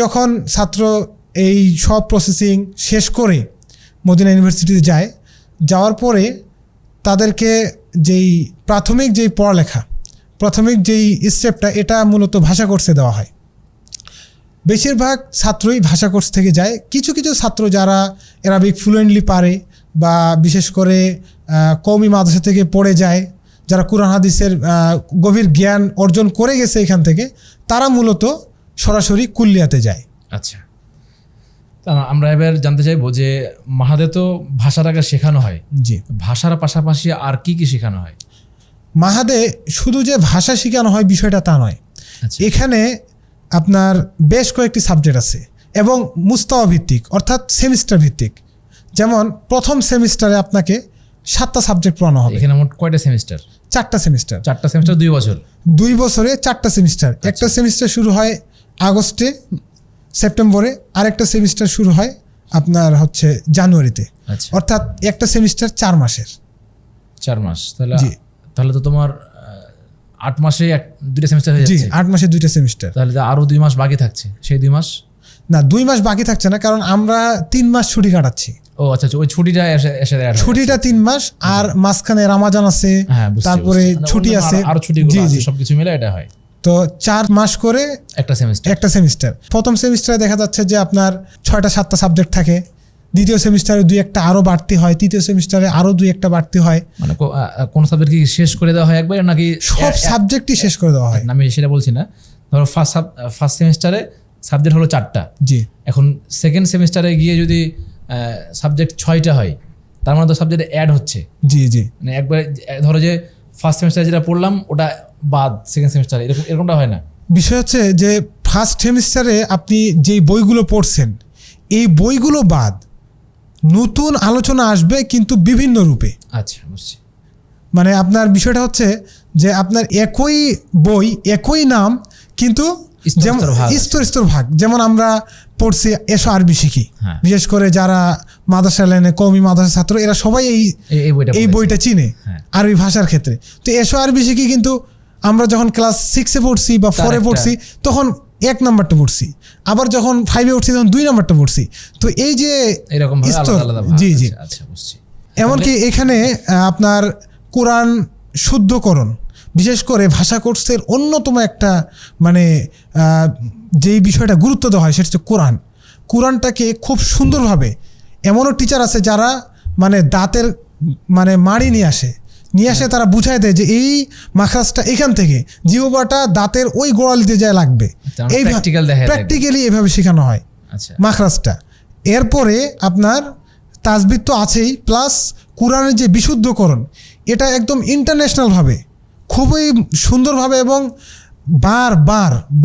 যখন ছাত্র এই সব প্রসেসিং শেষ করে মদিনা ইউনিভার্সিটিতে যায়, যাওয়ার পরে তাদেরকে যেই প্রাথমিক যেই পড়ালেখা, প্রাথমিক যেই স্টেপটা, এটা মূলত ভাষা কোর্সে দেওয়া হয়। বেশিরভাগ ছাত্রই ভাষা কোর্স থেকে যায়। কিছু কিছু ছাত্র যারা অ্যারাবিক ফ্লুয়েন্টলি পারে বা বিশেষ করে কওমি মাদ্রাসা থেকে পড়ে যায়, যারা কুরআন হাদিসের গভীর জ্ঞান অর্জন করে গেছে এখান থেকে, তারা মূলত সরাসরি কুল্লিয়াতে যায়।
আচ্ছা, তা আমরা এবার জানতে চাইবো যে মাহাদে তো ভাষাটাকে শেখানো হয়,
জি,
ভাষার পাশাপাশি আর কি কি শেখানো হয়?
মাহাদে শুধু যে ভাষা শেখানো হয় বিষয়টা তা নয়।
আচ্ছা,
এখানে আপনার বেশ কয়েকটি সাবজেক্ট আছে এবং মুস্তাওয়া ভিত্তিক, অর্থাৎ সেমিস্টার ভিত্তিক। যেমন প্রথম সেমিস্টারে আপনাকে 7টা সাবজেক্ট পড়ানো হবে।
এখানে মোট কয়টা সেমিস্টার?
4টা সেমিস্টার।
4টা সেমিস্টার 2 বছর।
2 বছরে 4টা সেমিস্টার। একটা সেমিস্টার শুরু হয় আগস্টে, সেপ্টেম্বরে, আরেকটা সেমিস্টার শুরু হয় আপনার হচ্ছে জানুয়ারিতে।
আচ্ছা,
অর্থাৎ একটা সেমিস্টার 4 মাসের।
4 মাস। তাহলে
জি।
তাহলে তো তোমার 8 মাসে 2টা সেমিস্টার হয়ে
জি,
যাচ্ছে।
8 মাসে 2টা সেমিস্টার।
তাহলে তো আরো 2 মাস বাকি থাকছে। সেই 2 মাস
না, 2 মাস বাকি থাকছে না, কারণ আমরা 3 মাস ছুটি কাটাচ্ছি।
ও আচ্ছা আচ্ছা, ওই ছুটিটা এসে add হয়।
ছুটিটা 3 মাস, আর মাঝখানে রামাজান আছে,
হ্যাঁ, বুঝছি,
তারপরে
বুঝছি। মানে
ছুটি
অন্যান্য
আছে।
আরো ছুটিগুলো
জি,
আছে,
জি।
সবকিছু মিলে এটা হয়
তো 4 মাস করে
একটা সেমিস্টার।
একটা সেমিস্টার। প্রথম সেমিস্টারে দেখা যাচ্ছে যে আপনার 6টা-7টা সাবজেক্ট থাকে। দ্বিতীয় সেমিস্টারে 2-1টা আরো বাড়তি হয়। তৃতীয় সেমিস্টারে আরো 2-1টা বাড়তি হয়।
মানে কোন সাবজেক্ট কি শেষ করে দেওয়া হয় একবার নাকি
সব সাবজেক্টই শেষ করে দেওয়া হয়।
আমি সেটা বলছি না। ধরো ফার্স্ট সেমিস্টারে সাবজেক্ট হলো 4টা,
জি,
এখন সেকেন্ড সেমিস্টারে গিয়ে যদি সাবজেক্ট 6টা হয়, তার মানে তো সাবজেক্ট অ্যাড হচ্ছে।
জি, জি।
মানে একবার ধরো যে ফার্স্ট সেমিস্টারে যেটা পড়লাম ওটা বাদ সেকেন্ড সেমিস্টারে, এরকমটা হয় না?
বিষয় হচ্ছে যে ফার্স্ট সেমিস্টারে আপনি যেই বইগুলো পড়ছেন, এই বইগুলো বাদ নতুন আলোচনা আসবে, কিন্তু বিভিন্ন রূপে।
আচ্ছা, বুঝছি।
মানে আপনার বিষয়টা হচ্ছে যে আপনার একই বই, একই নাম, কিন্তু
স্তর
যেমন
স্তর ভাগ আছে।
স্তর স্তর ভাগ। যেমন আমরা পড়ছি এসো আরবি শিখি,
হ্যাঁ।
বিশেষ করে যারা মাদ্রাসা লাইনে কওমি মাদ্রাসা ছাত্র, এরা সবাই
এই বইটা
এই
পড়েছি।
বইটা চিনে
হ্যাঁ।
আরবি ভাষার ক্ষেত্রে। তো এসো আরবি শিখি, কিন্তু আমরা যখন ক্লাস 6-এ পড়ছি বা 4-এ পড়ছি, তখন 1 নাম্বারটা পড়ছি, আবার যখন 5-এ উঠছি তখন 2 নাম্বারটা পড়ছি। তো এই যে
এরকম ভাবে
স্তর,
আলাদা আলাদা ভাগ।
জি, জি।
আচ্ছা, বুঝছি।
এমনকি এখানে আপনার কোরআন শুদ্ধকরণ, বিশেষ করে ভাষা কোর্সের অন্যতম একটা মানে যেই বিষয়টা গুরুত্ব দেওয়া হয় সেটা হচ্ছে কোরআনটাকে খুব সুন্দরভাবে, এমনও টিচার আছে যারা মানে দাঁতের মানে মাড়ি নিয়ে আসে, তারা বুঝায় দেয় যে এই মাখরাজটা এখান থেকে, জিহ্বাটা দাঁতের ওই গোড়ালিতে যায় লাগবে। এই
প্র্যাকটিক্যাল দেখা যায়।
প্র্যাকটিক্যালি এভাবে শেখানো হয়
আচ্ছা,
মাখরাজটা। এরপরে আপনার তাজবিদ তো আছেই, প্লাস কোরআনের যে বিশুদ্ধকরণ, এটা একদম ইন্টারন্যাশনালভাবে খুবই সুন্দরভাবে এবং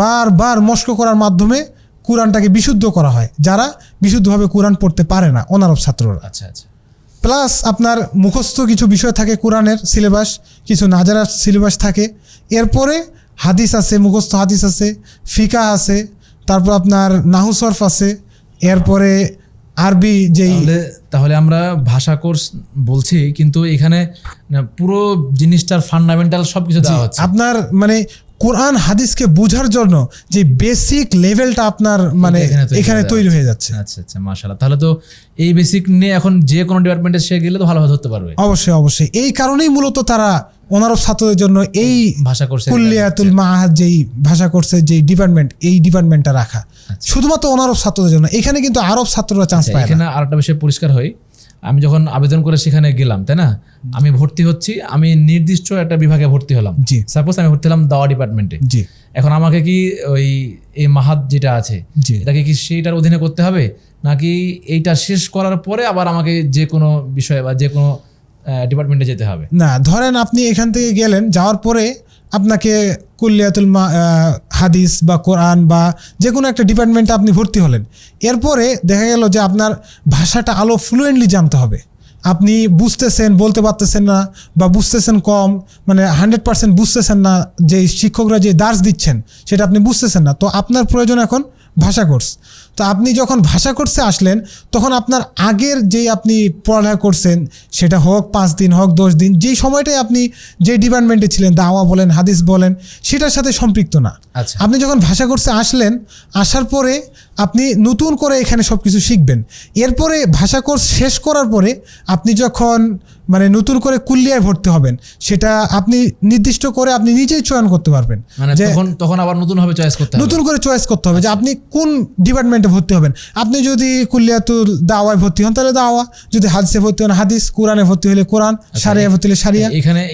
বারবার মস্ক করার মাধ্যমে কোরআনটাকে বিশুদ্ধ করা হয়, যারা বিশুদ্ধভাবে কোরআন পড়তে পারে না, অনারব ছাত্ররা।
আচ্ছা, আচ্ছা।
প্লাস আপনার মুখস্থ কিছু বিষয় থাকে কোরআনের সিলেবাস, কিছু নাজারার সিলেবাস থাকে। এরপরে হাদিস আছে, মুখস্থ হাদিস আছে, ফিকা আছে, তারপর আপনার নাহু সরফ আছে, এরপরে আরবি যেই।
তাহলে আমরা ভাষা কোর্স বলছি, কিন্তু এখানে পুরো জিনিসটার ফান্ডামেন্টাল সবকিছু দেওয়া হচ্ছে।
আপনার মানে কোরআন হাদিসকে বোঝার জন্য যে বেসিক লেভেলটা আপনার মানে এখানে তৈরি হয়ে যাচ্ছে।
আচ্ছা আচ্ছা, মাশাআল্লাহ। তাহলে তো এই বেসিক নিয়ে এখন যে কোনো ডিপার্টমেন্টে সে গেলে তো ভালোভাবে ধরতে পারবে।
অবশ্যই। এই কারণেই মূলত তারা অনারব ছাত্রদের জন্য এই
ভাষা কোর্সে
কুল্লিয়াতুল মাআহাদ যেই ভাষা কোর্সের যেই ডিপার্টমেন্ট, এই ডিপার্টমেন্টটা রাখা শুধুমাত্র অনারব ছাত্রদের জন্য। এখানে কিন্তু আরব ছাত্ররা চান্স পায় না।
এখানে আরেকটা বিষয় পরিষ্কার হয়, আমি যখন আবেদন করে সেখানে গেলাম, তাই না, আমি ভর্তি হচ্ছি, আমি নির্দিষ্ট একটা বিভাগে ভর্তি হলাম।
জি
সাপোজ আমি ভর্তি হলাম দাওয়া ডিপার্টমেন্টে।
জি
এখন আমাকে কি ওই এই মাহাত যেটা আছে
জি
এটাকে কি সেইটার অধীনে করতে হবে, নাকি এইটা শেষ করার পরে আবার আমাকে যে কোনো বিষয়ে বা যে কোনো ডিপার্টমেন্টে যেতে হবে?
না, ধরেন আপনি এখান থেকে গেলেন, যাওয়ার পরে আপনাকে কুল্লিয়াতুল হাদিস বা কোরআন বা যে কোনো একটা ডিপার্টমেন্টে আপনি ভর্তি হলেন। এরপরে দেখা গেল যে আপনার ভাষাটা আলো ফ্লুয়েন্টলি জানতে হবে। আপনি বুঝতেছেন, বলতে পারতেছেন না, বা বুঝতেছেন কম, মানে 100% বুঝতেছেন না, যে শিক্ষকরা যে দার্স দিচ্ছেন সেটা আপনি বুঝতেছেন না, তো আপনার প্রয়োজন এখন ভাষা কোর্স। তো আপনি যখন ভাষা কোর্সে আসলেন, তখন আপনার আগের যেই আপনি পড়ালেখা করছেন, সেটা হোক 5 দিন হোক 10 দিন, যেই সময়টাই আপনি যে ডিপার্টমেন্টে ছিলেন, দাওয়া বলেন হাদিস বলেন, সেটার সাথে সম্পৃক্ত না।
আচ্ছা,
আপনি যখন ভাষা কোর্সে আসলেন, আসার পরে আপনি নতুন করে এখানে সব কিছু শিখবেন। এরপরে ভাষা কোর্স শেষ করার পরে আপনি যখন মানে নতুন করে কুল্লিয়ায় ভর্তি হবেন, সেটা আপনি নির্দিষ্ট করে আপনি নিজেই চয়ন করতে পারবেন।
মানে
যে
তখন আবার নতুনভাবে চয়েস করতে হবে।
নতুন করে চয়েস করতে হবে যে আপনি কোন ডিপার্টমেন্টে ভর্তি হবেন। আপনি যদি কুল্লিয়াতুল দাওয়ায় ভর্তি হন তাহলে দাওয়া, যদি হাদিসে ভর্তি হন হাদিস, কোরআনে ভর্তি হলে কোরআন, শারিয়া ভর্তি হলে শারিয়া।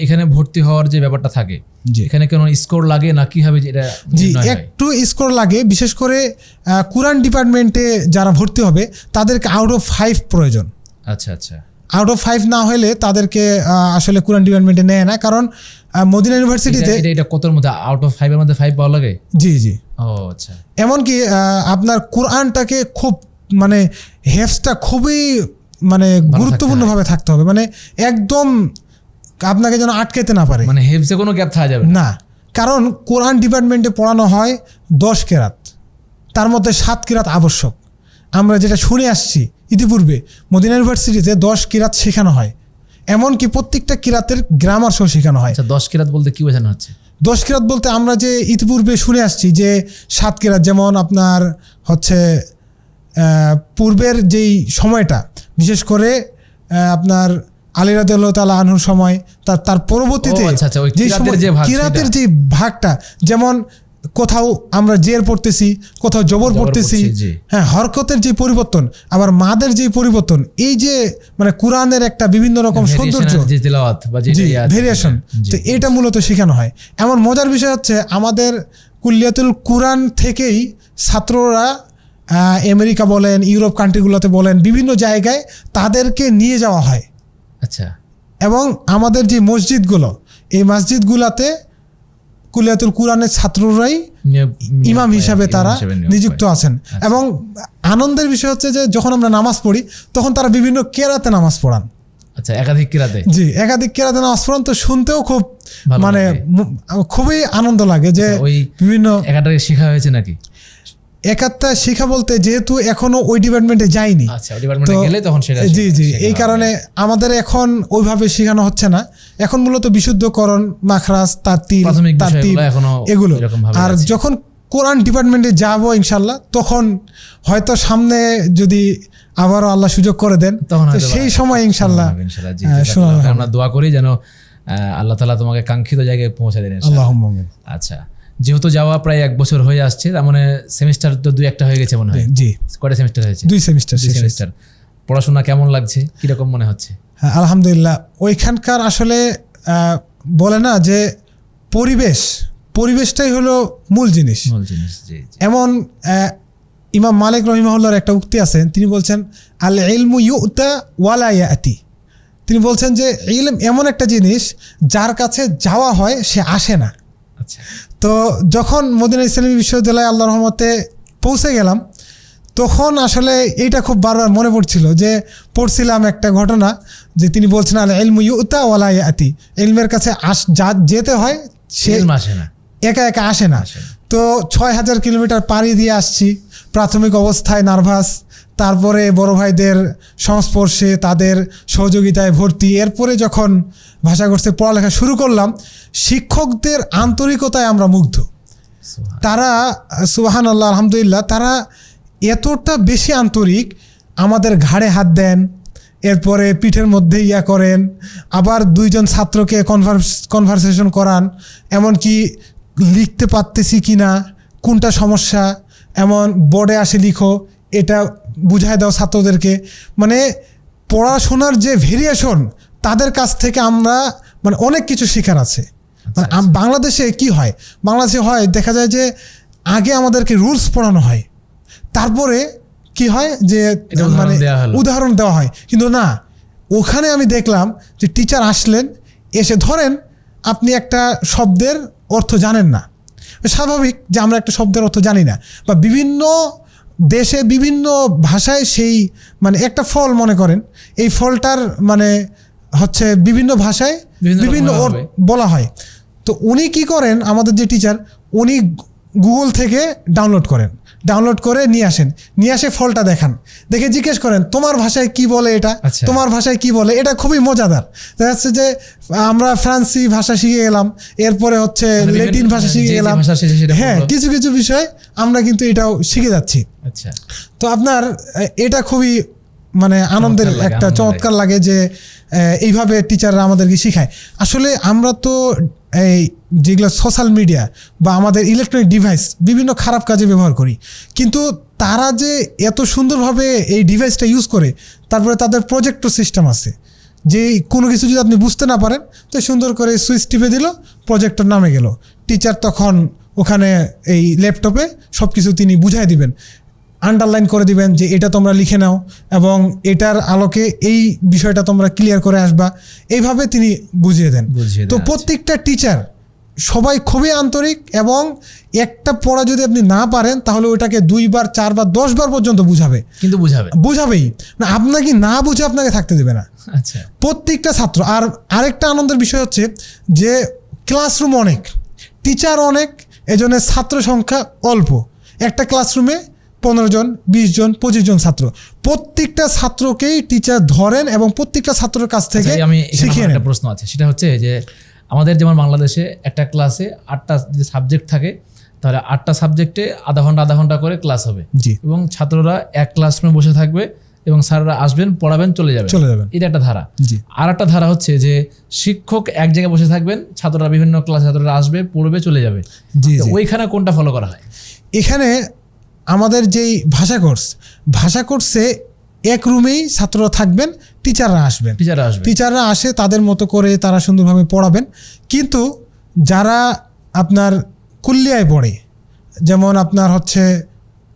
এখানে ভর্তি হওয়ার যে ব্যাপারটা থাকে,
জি
এখানে কোনো স্কোর লাগে না কিভাবে এটা
জি
নির্ণয় হয়?
একটু স্কোর লাগে, বিশেষ করে কোরআন ডিপার্টমেন্টে যারা ভর্তি হবে তাদেরকে আউট অফ 5 প্রয়োজন।
আচ্ছা আচ্ছা,
আউট অফ 5 না হলে তাদেরকে আসলে কোরআন ডিপার্টমেন্টে নেয় না, কারণ মদিনা ইউনিভার্সিটিতে
এটা কতর মধ্যে আউট অফ 5 এর মধ্যে 5 পাওয়া লাগে?
জি জি
ও আচ্ছা,
এমনকি আপনার কোরআনটাকে খুব মানে হেফসটা খুবই মানে গুরুত্বপূর্ণভাবে থাকতে হবে, মানে একদম আপনাকে যেন আটকাতে না পারে,
মানে হেফজে কোনো গ্যাপ থাকা যাবে না।
না। কারণ কোরআন ডিপার্টমেন্টে পড়ানো হয় 10 কেরাত, তার মধ্যে 7 কেরাত আবশ্যক। আমরা যেটা শুনে আসছি ইতিপূর্বে, মদিনা ইউনিভার্সিটিতে 10 কিরাত শেখানো হয়, এমনকি প্রত্যেকটা কিরাতের গ্রামার সহ শেখানো হয়।
আচ্ছা, 10 কিরাত বলতে কি বোঝানো হচ্ছে?
10 কিরাত বলতে আমরা যে ইতিপূর্বে শুনে আসছি যে 7 কিরাত, যেমন আপনার হচ্ছে পূর্বের যেই সময়টা, বিশেষ করে আপনার আলী রাদিয়াল্লাহু তাআলা আনহুর সময়, তার পরবর্তীতে
ও আচ্ছা আচ্ছা, ওই
যেই
কিরাতের
সময়
যে ভাগ,
কিরাতের
সেটা।
যে ভাগটা, যেমন কোথাও আমরা জের পড়তেছি, কোথাও জবর পড়তেছি,
পড়ছি, জি।
হ্যাঁ, হরকতের যে পরিবর্তন, আবার মাদের যে পরিবর্তন, এই যে মানে কোরআনের একটা বিভিন্ন রকম সৌন্দর্য,
যে তিলাওয়াত বা যেটা ইয়ে আছে,
ভেরিয়েশন,
জি,
তো এটা মূলত শেখানো হয়। এমন মজার বিষয় হচ্ছে, আমাদের কুল্লিয়াতুল কুরআন থেকেই ছাত্ররা আমেরিকা বলেন, ইউরোপ কান্ট্রিগুলোতে বলেন, বিভিন্ন জায়গায় তাদেরকে নিয়ে যাওয়া হয়।
আচ্ছা,
এবং আমাদের যে মসজিদগুলো, এই মসজিদগুলোতে কুল্লিয়াতুল কুরআনের ছাত্ররাই ইমাম হিসাবে তারা নিযুক্ত আছেন। এবং আনন্দের বিষয় হচ্ছে যে যখন আমরা নামাজ পড়ি, তখন তারা বিভিন্ন কেরাতে নামাজ পড়ান।
আচ্ছা, একাধিক কিরাতে?
জি, একাধিক কেরাতে নামাজ পড়ান, তো শুনতেও খুব
ভালো
মানে খুবই আনন্দ লাগে যে
ওই
বিভিন্ন
একাটাকে শেখা হয়েছে নাকি?
একাত্তা শিখা বলতে, যেহেতু এখনো ওই ডিপার্টমেন্টে যাইনি,
আচ্ছা, ডিপার্টমেন্টে গেলে তখন সেটা
জি জি, এই কারণে আমাদের এখন ওইভাবে শেখানো হচ্ছে না। এখন মূলত বিশুদ্ধকরণ, মাখরাজ, তারতিল,
প্রাথমিক
তারতিব,
বিষয়গুলো এখনো
এগুলো।
এরকমভাবে
আর
আছে।
যখন কোরআন ডিপার্টমেন্টে যাব ইনশাল্লাহ, তখন হয়তো সামনে যদি আবারও আল্লাহ সুযোগ করে দেন,
তখন
তো
হয়তো
সেই সময় ইনশাল্লাহ
জি,
শোনানো হবে।
আমরা দোয়া করি যেন আল্লাহ তাআলা তোমাকে কাঙ্ক্ষিত জায়গায় পৌঁছে দেন ইনশাআল্লাহ।
আল্লাহুম্মা আমিন।
আচ্ছা, যেহেতু যাওয়া প্রায় 1 বছর হয়ে আসছে, তার মানে সেমিস্টার তো 2-1টা হয়ে গেছে মনে হয়।
জি,
কয়টা সেমিস্টার হয়েছে?
2 সেমিস্টার
2 সেমিস্টার। পড়াশোনা কেমন লাগছে, কিরকম মনে হচ্ছে?
হ্যাঁ, আলহামদুলিল্লাহ। ওইখানকার আসলে বলে না যে পরিবেশটাই হলো মূল জিনিস।
মূল জিনিস, জি জি।
এমন ইমাম মালিক রহিমাহুল্লাহর একটা উক্তি আছেন, তিনি বলছেন আল ইলমু ইউতা ওয়ালা ইয়াতি। তিনি বলছেন যে ইলম এমন একটা জিনিস, যার কাছে যাওয়া হয় সে আসে না।
আচ্ছা,
তো যখন মদিনা ইসলামী বিশ্ববিদ্যালয়ে আল্লাহর রহমতে পৌঁছে গেলাম, তখন আসলে এইটা খুব বারবার মনে পড়ছিল, যে পড়ছিলাম একটা ঘটনা, যে তিনি বলছেন আল ইলমু ইউতা ওয়ালা ইয়াতি, ইলমের কাছে যেতে হয়, সে
ইলম আসে না,
একা একা আসে না। তো 6000 কিলোমিটার পাড়ি দিয়ে আসছি, প্রাথমিক অবস্থায় নার্ভাস, তারপরে বড় ভাইদের সংস্পর্শে, তাদের সহযোগিতায় ভর্তি, এরপরে যখন ভাষা কোর্সে পড়ালেখা শুরু করলাম, শিক্ষকদের আন্তরিকতায় আমরা মুগ্ধ। তারা সুবহানাল্লাহ, আলহামদুলিল্লাহ, তারা এতটা বেশি আন্তরিক, আমাদের ঘাড়ে হাত দেন, এরপরে পিঠের মধ্যে ইয়া করেন, আবার 2 জন ছাত্রকে কনভারসেশন করান, এমনকি লিখতে পারতেছি কি না, কোনটা সমস্যা, এমন বোর্ডে আসে লিখো, এটা বুঝায় দাও ছাত্রদেরকে। মানে পড়াশোনার যে ভেরিয়েশন তাদের কাছ থেকে আমরা মানে অনেক কিছু শেখার আছে। মানে বাংলাদেশে কি হয়, বাংলাদেশে হয় দেখা যায় যে আগে আমাদেরকে রুলস পড়ানো হয়, তারপরে কি হয় যে মানে উদাহরণ দেওয়া হয়। কিন্তু না, ওখানে আমি দেখলাম যে টিচার আসলেন, এসে ধরেন আপনি একটা শব্দের অর্থ জানেন না, স্বাভাবিক যে আমরা একটা শব্দের অর্থ জানি না, বা বিভিন্ন দেশে বিভিন্ন ভাষায় সেই মানে একটা ফল মনে করেন, এই ফলটার মানে হচ্ছে বিভিন্ন ভাষায় বিভিন্ন বলা হয়। তো উনি কি করেন, আমাদের যে টিচার, উনি গুগল থেকে ডাউনলোড করে নিয়ে আসে ফলটা দেখান, দেখে জিজ্ঞেস করেন তোমার ভাষায় কি বলে এটা, তোমার ভাষায় কি বলে এটা। খুবই মজাদার। দেখা যাচ্ছে যে আমরা ফ্রান্সি ভাষা শিখে গেলাম, এরপরে হচ্ছে ল্যাটিন ভাষা শিখে গেলাম, হ্যাঁ কিছু কিছু বিষয় আমরা কিন্তু এটাও শিখে যাচ্ছি। তো আপনার এটা খুবই মানে আনন্দের একটা চমৎকার লাগে যে এইভাবে টিচাররা আমাদেরকে শেখায়। আসলে আমরা তো এই যেগুলো সোশ্যাল মিডিয়া বা আমাদের ইলেকট্রনিক ডিভাইস বিভিন্ন খারাপ কাজে ব্যবহার করি, কিন্তু তারা যে এত সুন্দরভাবে এই ডিভাইসটা ইউজ করে, তারপরে তাদের প্রজেক্টর সিস্টেম আছে যে কোনো কিছু যদি আপনি বুঝতে না পারেন তো সুন্দর করে সুইচ টিপে দিল, প্রজেক্টর নামে গেল, টিচার তখন ওখানে এই ল্যাপটপে সব কিছু তিনি বুঝাই দিবেন, আন্ডারলাইন করে দিবেন যে এটা তোমরা লিখে নাও এবং এটার আলোকে এই বিষয়টা তোমরা ক্লিয়ার করে আসবা, এইভাবে তিনি বুঝিয়ে দেন। তো প্রত্যেকটা টিচার সবাই খুবই আন্তরিক, এবং একটা পড়া যদি আপনি না পারেন তাহলে ওইটাকে 2 বার 4 বার 10 বার পর্যন্ত বুঝাবেই না, আপনাকে না বুঝে আপনাকে থাকতে দেবে না।
আচ্ছা,
প্রত্যেকটা ছাত্র। আর আরেকটা আনন্দের বিষয় হচ্ছে যে ক্লাসরুম অনেক, টিচার অনেক, এজন্য ছাত্র সংখ্যা অল্প। একটা ক্লাসরুমে 15 জন, 20 জন, 25 জন ছাত্র, প্রত্যেকটা ছাত্রকেই টিচার ধরেন এবং প্রত্যেকটা ছাত্রের কাছ থেকে শিখিয়ে নেন।
একটা প্রশ্ন আছে, সেটা হচ্ছে যে আমাদের যেমন বাংলাদেশে একটা ক্লাসে 8টা যদি সাবজেক্ট থাকে, তাহলে 8টা সাবজেক্টে আধা ঘন্টা করে ক্লাস হবে, এবং ছাত্ররা এক ক্লাসরুমে বসে থাকবে এবং স্যাররা আসবেন, পড়াবেন, চলে যাবেন। এটা একটা ধারা। আর একটা ধারা হচ্ছে যে শিক্ষক এক জায়গায় বসে থাকবেন, ছাত্ররা বিভিন্ন ক্লাস ছাত্ররা আসবে, পড়বে, চলে যাবে। ওইখানে কোনটা ফলো করা হয়?
এখানে আমাদের যেই ভাষা কোর্সে এক রুমেই ছাত্ররা থাকবেন, টিচাররা আসে, তাদের মতো করে তারা সুন্দরভাবে পড়াবেন। কিন্তু যারা আপনার কুল্লিয়ায় পড়ে, যেমন আপনার হচ্ছে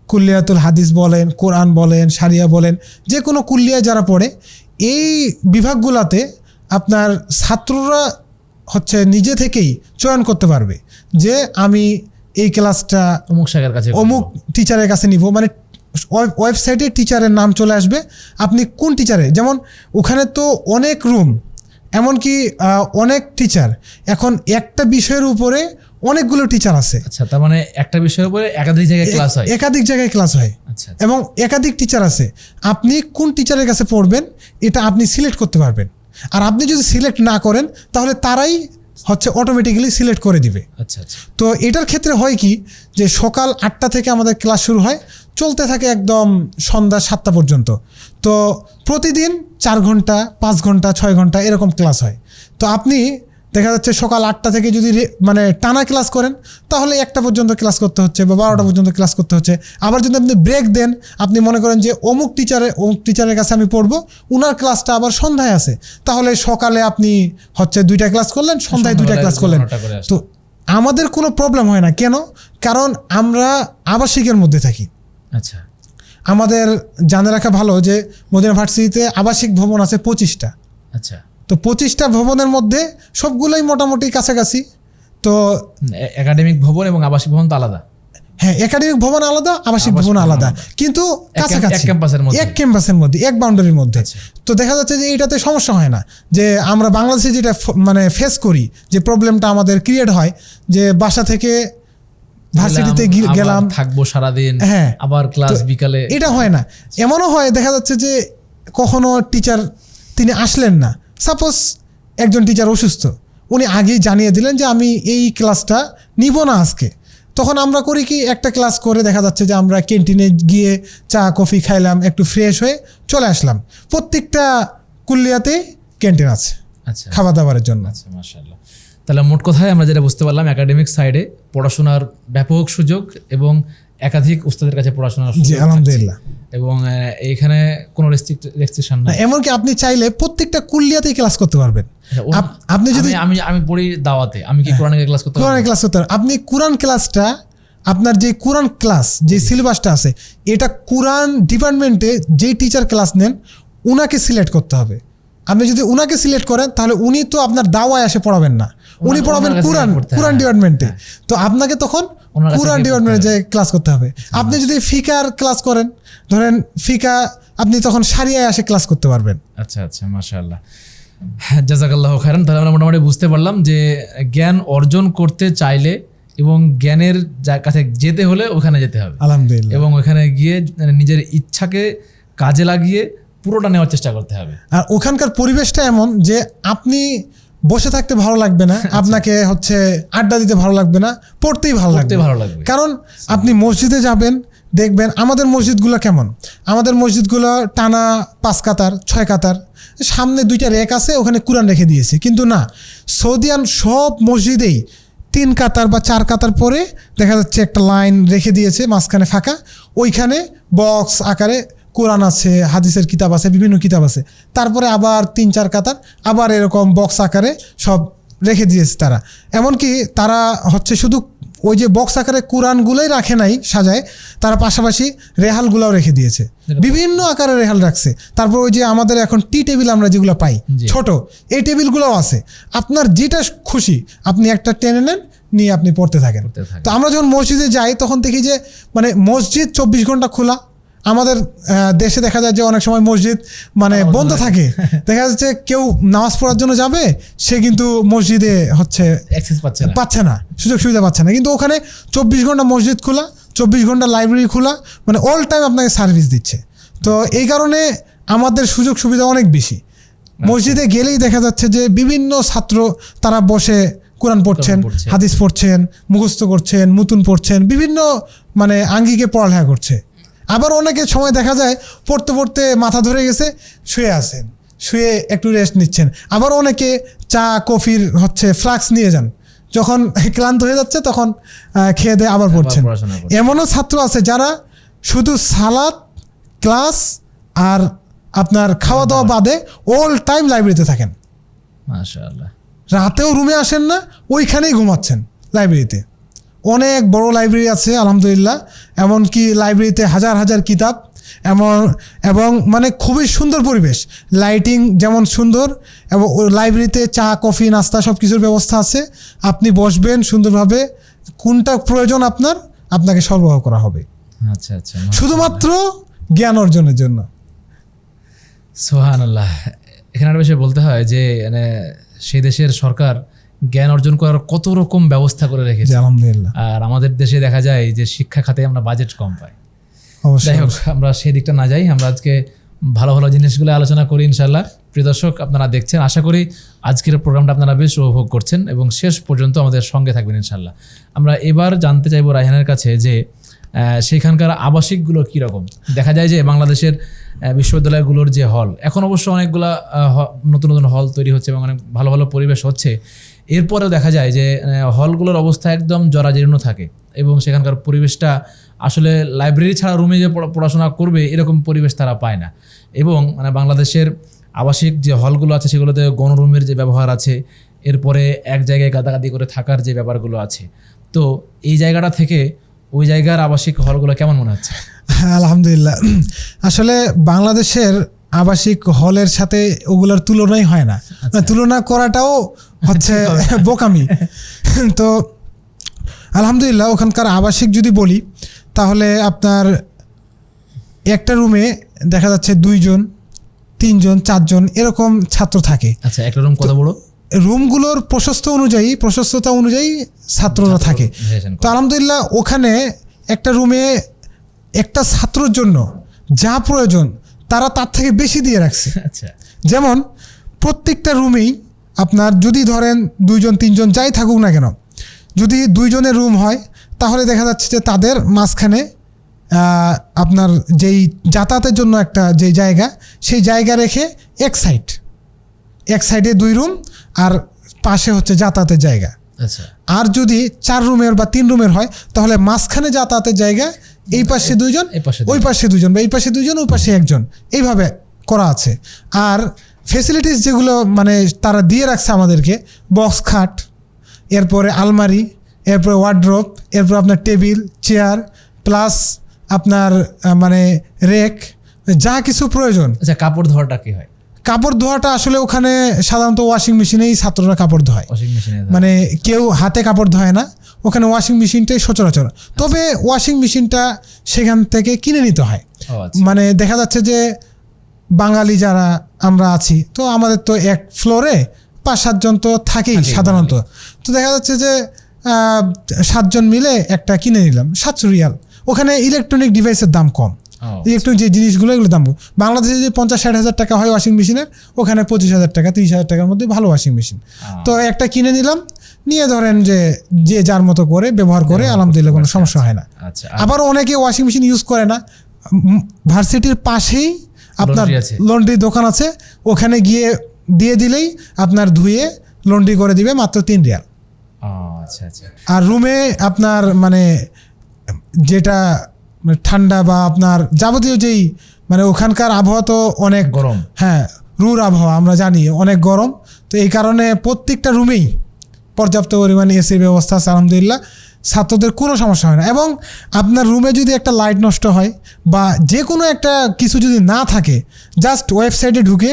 কুল্লিয়াতুল হাদিস বলেন, কোরআন বলেন, শারিয়া বলেন, যে কোনো কুল্লিয়ায় যারা পড়ে, এই বিভাগগুলোতে আপনার ছাত্ররা হচ্ছে নিজে থেকেই চয়ন করতে পারবে যে আমি এই ক্লাসটা অমুক টিচারের কাছে নিব। মানে ওয়েবসাইটে টিচারের নাম চলে আসবে, আপনি কোন টিচারে, যেমন ওখানে তো অনেক রুম, এমনকি অনেক টিচার, এখন একটা বিষয়ের উপরে অনেকগুলো টিচার আছে।
আচ্ছা, তার মানে একটা বিষয়ের উপরে একাধিক জায়গায় ক্লাস হয়, আচ্ছা,
এবং একাধিক টিচার আছে। আপনি কোন টিচারের কাছে পড়বেন এটা আপনি সিলেক্ট করতে পারবেন, আর আপনি যদি সিলেক্ট না করেন তাহলে তারাই হচ্ছে অটোমেটিক্যালি সিলেক্ট করে দিবে।
আচ্ছা,
তো এটার ক্ষেত্রে হয় কি যে সকাল 8টা থেকে আমাদের ক্লাস শুরু হয়, চলতে থাকে একদম সন্ধ্যা 7টা পর্যন্ত। তো প্রতিদিন 4 ঘন্টা, 5 ঘন্টা, 6 ঘন্টা এরকম ক্লাস হয়। তো আপনি দেখা যাচ্ছে সকাল 8টা থেকে যদি মানে টানা ক্লাস করেন তাহলে 1টা পর্যন্ত ক্লাস করতে হচ্ছে বা 12টা পর্যন্ত ক্লাস করতে হচ্ছে। আবার যদি আপনি ব্রেক দেন, আপনি মনে করেন যে অমুক টিচারের কাছে আমি পড়বো, উনার ক্লাসটা আবার সন্ধ্যায় আছে, তাহলে সকালে আপনি হচ্ছে 2টা ক্লাস করলেন, সন্ধ্যায় 2টা ক্লাস করলেন। তো আমাদের কোনো প্রবলেম হয় না। কেন? কারণ আমরা আবাসিকের মধ্যে থাকি।
আচ্ছা,
আমাদের জানে রাখা ভালো যে মদিনা ভার্সিটিতে আবাসিক ভবন আছে 25টা।
আচ্ছা,
তো 25টা ভবনের মধ্যে সবগুলোই মোটামুটি কাছাকাছি। তো
একাডেমিক ভবন এবং আবাসিক ভবন তো আলাদা।
হ্যাঁ, একাডেমিক ভবন আলাদা, আবাসিক ভবন আলাদা, কিন্তু কাছাকাছি, এক ক্যাম্পাসের মধ্যে, এক বাউন্ডারির মধ্যে। তো দেখা যাচ্ছে যে এইটাতে সমস্যা হয় না। যে আমরা বাংলাদেশে যেটা মানে ফেস করি, যে প্রবলেমটা আমাদের ক্রিয়েট হয়, যে বাসা থেকে ভার্সিটিতে গেলাম,
থাকবো সারাদিন,
হ্যাঁ,
আবার ক্লাস বিকালে,
এটা হয় না। এমনও হয় দেখা যাচ্ছে যে কখনো টিচার তিনি আসলেন না, সাপোজ একজন টিচার অসুস্থ, উনি আগেই জানিয়ে দিলেন যে আমি এই ক্লাসটা নিব না আজকে। তখন আমরা করি কি, একটা ক্লাস করে দেখা যাচ্ছে যে আমরা ক্যান্টিনে গিয়ে চা কফি খাইলাম, একটু ফ্রেশ হয়ে চলে আসলাম। প্রত্যেকটা কুল্লিয়াতেই ক্যান্টিন আছে,
আচ্ছা,
খাবার দাবারের জন্য।
আচ্ছা, মাশাআল্লাহ। তাহলে মোট কথায় আমরা যেটা বুঝতে পারলাম, একাডেমিক সাইডে পড়াশোনার ব্যাপক সুযোগ এবং একাধিক উস্তাদের কাছে পড়াশোনার সুযোগ,
আলহামদুলিল্লাহ,
এবং এইখানে কোনো রেস্ট্রিকশন নাই।
এমনকি আপনি চাইলে প্রত্যেকটা কুল্লিয়াতেই ক্লাস করতে পারবেন। আপনি যদি
আমি পড়ি দাওয়াতে, আমি কি কোরআনের ক্লাস করতে পারবো?
কোরআন ক্লাস করতে পারেন। আপনি কোরআন ক্লাসটা, আপনার যে কোরআন ক্লাস যে সিলেবাসটা আছে, এটা কোরআন ডিপার্টমেন্টে যেই টিচার ক্লাস নেন উনাকে সিলেক্ট করতে হবে। আপনি যদি উনাকে সিলেক্ট করেন তাহলে উনি তো আপনার দাওয়ায় এসে পড়াবেন না, উনি পড়াবেন কোরআন ডিপার্টমেন্টে। তো আপনাকে তখন কোরআন ডিপার্টমেন্টে যে ক্লাস করতে হবে। আপনি যদি ফিকার ক্লাস করেন, ধরেন ফিকা, আপনি তখন সারিয়ায় এসে ক্লাস করতে পারবেন।
আচ্ছা আচ্ছা, মাশাআল্লাহ, জাযাকাল্লাহু খাইরান। তাহলে আমরা মোটামুটি বুঝতে পারলাম যে জ্ঞান অর্জন করতে চাইলে এবং জ্ঞানের কাছে যেতে হলে ওখানে যেতে হবে,
আলহামদুলিল্লাহ,
এবং ওখানে গিয়ে নিজের ইচ্ছাকে কাজে লাগিয়ে পুরোটা নেওয়ার চেষ্টা করতে হবে।
আর ওখানকার পরিবেশটা এমন যে আপনি বসে থাকতে ভালো লাগবে না, আপনাকে হচ্ছে আড্ডা দিতে ভালো লাগবে না, পড়তেই ভালো লাগবে। কারণ আপনি মসজিদে যাবেন, দেখবেন আমাদের মসজিদগুলো কেমন, আমাদের মসজিদগুলো টানা 5 কাতার 6 কাতার, সামনে 2টা রেক আছে, ওখানে কোরআন রেখে দিয়েছে। কিন্তু না, সৌদিয়ান সব মসজিদেই 3 কাতার বা 4 কাতার পরে দেখা যাচ্ছে একটা লাইন রেখে দিয়েছে, মাঝখানে ফাঁকা, ওইখানে বক্স আকারে কোরআন আছে, হাদিসের কিতাব আছে, বিভিন্ন কিতাব আছে। তারপরে আবার 3-4 কাতার আবার এরকম বক্স আকারে সব রেখে দিয়েছে তারা। এমনকি তারা হচ্ছে শুধু ওই যে বক্স আকারে কোরআনগুলোই রাখে নাই সাজায়, তারা পাশাপাশি রেহালগুলোও রেখে দিয়েছে, বিভিন্ন আকারে রেহাল রাখছে। তারপর ওই যে আমাদের এখন টি টেবিল আমরা যেগুলো পাই ছোট, এই টেবিলগুলোও আছে। আপনার যেটা খুশি আপনি একটা টেনে নেন, নিয়ে আপনি পড়তে থাকেন। তো আমরা যখন মসজিদে যাই তখন দেখি যে মানে মসজিদ 24 ঘন্টা খোলা। আমাদের দেশে দেখা যায় যে অনেক সময় মসজিদ মানে বন্ধ থাকে, দেখা যাচ্ছে কেউ নামাজ পড়ার জন্য যাবে, সে কিন্তু মসজিদে হচ্ছে
অ্যাক্সেস
পাচ্ছে না, সুযোগ সুবিধা পাচ্ছে না। কিন্তু ওখানে 24 ঘন্টা মসজিদ খোলা, 24 ঘন্টা লাইব্রেরি খোলা, মানে অল টাইম আপনাকে সার্ভিস দিচ্ছে। তো এই কারণে আমাদের সুযোগ সুবিধা অনেক বেশি। মসজিদে গেলেই দেখা যাচ্ছে যে বিভিন্ন ছাত্র তারা বসে কোরআন পড়ছেন, হাদিস পড়ছেন, মুখস্থ করছেন, মুতুন পড়ছেন, বিভিন্ন মানে আঙ্গিকে পড়ালেখা করছে। আবার অনেকে সময় দেখা যায় পড়তে পড়তে মাথা ধরে গেছে, শুয়ে আছেন, শুয়ে একটু রেস্ট নিচ্ছেন। আবার অনেকে চা কফির হচ্ছে ফ্লাক্স নিয়ে যান, যখন ক্লান্ত হয়ে যাচ্ছে তখন খেয়ে দিয়ে আবার পড়ছেন। এমনও ছাত্র আছে যারা শুধু সালাত ক্লাস আর আপনার খাওয়া দাওয়া বাদে অল টাইম লাইব্রেরিতে থাকেন।
মাশাআল্লাহ,
রাতেও রুমে আসেন না, ওইখানেই ঘুমাচ্ছেন লাইব্রেরিতে। অনেক বড় লাইব্রেরি আছে আলহামদুলিল্লাহ, এমনকি লাইব্রেরিতে হাজার হাজার কিতাব, এবং মানে খুবই সুন্দর পরিবেশ, লাইটিং যেমন সুন্দর, এবং লাইব্রেরিতে চা কফি নাস্তা সব কিছুর ব্যবস্থা আছে। আপনি বসবেন সুন্দরভাবে, কোনটা প্রয়োজন আপনাকে সরবরাহ করা হবে।
আচ্ছা আচ্ছা,
শুধুমাত্র জ্ঞান অর্জনের জন্য।
সুবহানাল্লাহ। এখানে একটা বিষয় বলতে হয় যে মানে সেই দেশের সরকার জ্ঞান অর্জন করার কত রকম ব্যবস্থা করে রেখেছে
আলহামদুলিল্লাহ।
আর আমাদের দেশে দেখা যায় যে শিক্ষা খাতে আমরা বাজেট কম পাই। যাই হোক, আমরা সেই দিকটা না যাই, আমরা আজকে ভালো ভালো জিনিসগুলো আলোচনা করি ইনশাল্লাহ। প্রিয় দর্শক, আপনারা দেখছেন, আশা করি আজকের প্রোগ্রামটা আপনারা বেশ উপভোগ করছেন এবং শেষ পর্যন্ত আমাদের সঙ্গে থাকবেন ইনশাল্লাহ। আমরা এবার জানতে চাইবো রায়হানের কাছে যে সেখানকার আবাসিকগুলো কীরকম। দেখা যায় যে বাংলাদেশের বিশ্ববিদ্যালয়গুলোর যে হল, এখন অবশ্য অনেকগুলা নতুন নতুন হল তৈরি হচ্ছে এবং অনেক ভালো ভালো পরিবেশ হচ্ছে, এরপরেও দেখা যায় যে হলগুলোর অবস্থা একদম জরাজীর্ণ থাকে এবং সেখানকার পরিবেশটা আসলে লাইব্রেরি ছাড়া রুমে যে পড়াশোনা করবে এরকম পরিবেশ তারা পায় না। এবং মানে বাংলাদেশের আবাসিক যে হলগুলো আছে সেগুলোতে গণরুমের যে ব্যবহার আছে, এরপরে এক জায়গায় গাদাগাদি করে থাকার যে ব্যাপারগুলো আছে, তো এই জায়গাটা থেকে ওই জায়গার আবাসিক হলগুলো কেমন মনে হচ্ছে?
আলহামদুলিল্লাহ, আসলে বাংলাদেশের আবাসিক হলের সাথে ওগুলোর তুলনাই হয় না, তুলনা করাটাও হচ্ছে বোকামি। তো আলহামদুলিল্লাহ ওখানকার আবাসিক যদি বলি তাহলে আপনার একটা রুমে দেখা যাচ্ছে 2 জন 3 জন 4 জন এরকম ছাত্র থাকে।
আচ্ছা, একটা রুম কত বড়?
রুমগুলোর প্রশস্ততা অনুযায়ী ছাত্ররা থাকে। তো আলহামদুলিল্লাহ ওখানে একটা রুমে একটা ছাত্রের জন্য যা প্রয়োজন তারা তার থেকে বেশি দিয়ে রাখছে।
আচ্ছা,
যেমন প্রত্যেকটা রুমেই আপনার যদি ধরেন 2 জন 3 জন যাই থাকুক না কেন, যদি 2 জনের রুম হয় তাহলে দেখা যাচ্ছে যে তাদের মাঝখানে আপনার যেই যাতায়াতের জন্য একটা যে জায়গা, সেই জায়গা রেখে এক সাইডে 2 রুম আর পাশে হচ্ছে যাতায়াতের জায়গা।
আচ্ছা,
আর যদি 4 রুমের বা 3 রুমের হয় তাহলে মাঝখানে যাতায়াতের জায়গা এই পাশে দুইজন,
এই পাশে
ওই পাশে দুজন, বা এই পাশে দুইজন, ওই পাশে একজন, এইভাবে করা আছে। আর ফেসিলিটিস যেগুলো মানে তারা দিয়ে রাখছে আমাদেরকে, বক্স খাট, এরপরে আলমারি, এরপরে ওয়ার্ড্রোব, এরপর আপনার টেবিল, চেয়ার, প্লাস আপনার মানে রেক, যা কিছু প্রয়োজন।
আচ্ছা, কাপড় ধোয়াটা কি হয়?
কাপড় ধোয়াটা আসলে ওখানে সাধারণত ওয়াশিং মেশিনেই ছাত্ররা কাপড় ধোয়,
ওয়াশিং মেশিনে
মানে কেউ হাতে কাপড় ধোয় না, ওখানে ওয়াশিং মেশিনটাই সচরাচর। তবে ওয়াশিং মেশিনটা সেখান থেকে কিনে নিতে হয়। মানে দেখা যাচ্ছে যে বাঙালি যারা আমরা আছি, তো আমাদের তো এক ফ্লোরে 5-7 জন তো থাকেই সাধারণত। তো দেখা যাচ্ছে যে 7 জন মিলে একটা কিনে নিলাম, 700 রিয়াল। ওখানে ইলেকট্রনিক ডিভাইসের দাম কম, ইলেকট্রনিক যে জিনিসগুলো এগুলো দাম। বাংলাদেশে যে 50-60 হাজার টাকা হয় ওয়াশিং মেশিনের, ওখানে 25,000 টাকা 30,000 টাকার মধ্যে ভালো ওয়াশিং মেশিন। তো একটা কিনে নিলাম, নিয়ে ধরেন যে যে যার মতো করে ব্যবহার করে, আলহামদুলিল্লাহ কোনো সমস্যা হয় না। আবার অনেকে ওয়াশিং মেশিন ইউজ করে না, ভার্সিটির পাশেই আপনার লন্ড্রি দোকান আছে, ওখানে গিয়ে দিয়ে দিলেই আপনার ধুয়ে লন্ড্রি করে দিবে মাত্র 3 রিয়াল।
আচ্ছা আচ্ছা।
আর রুমে আপনার মানে যেটা ঠান্ডা বা আপনার যাবতীয় যেই মানে ওখানকার আবহাওয়া তো অনেক
গরম,
হ্যাঁ রুর আবহাওয়া আমরা জানি, অনেক গরম। তো এই কারণে প্রত্যেকটা রুমেই পর্যাপ্ত পরিমাণে এসির ব্যবস্থা আছে, আলহামদুলিল্লাহ ছাত্রদের কোনো সমস্যা হয় না। এবং আপনার রুমে যদি একটা লাইট নষ্ট হয় বা যে কোনো একটা কিছু যদি না থাকে, জাস্ট ওয়েবসাইটে ঢুকে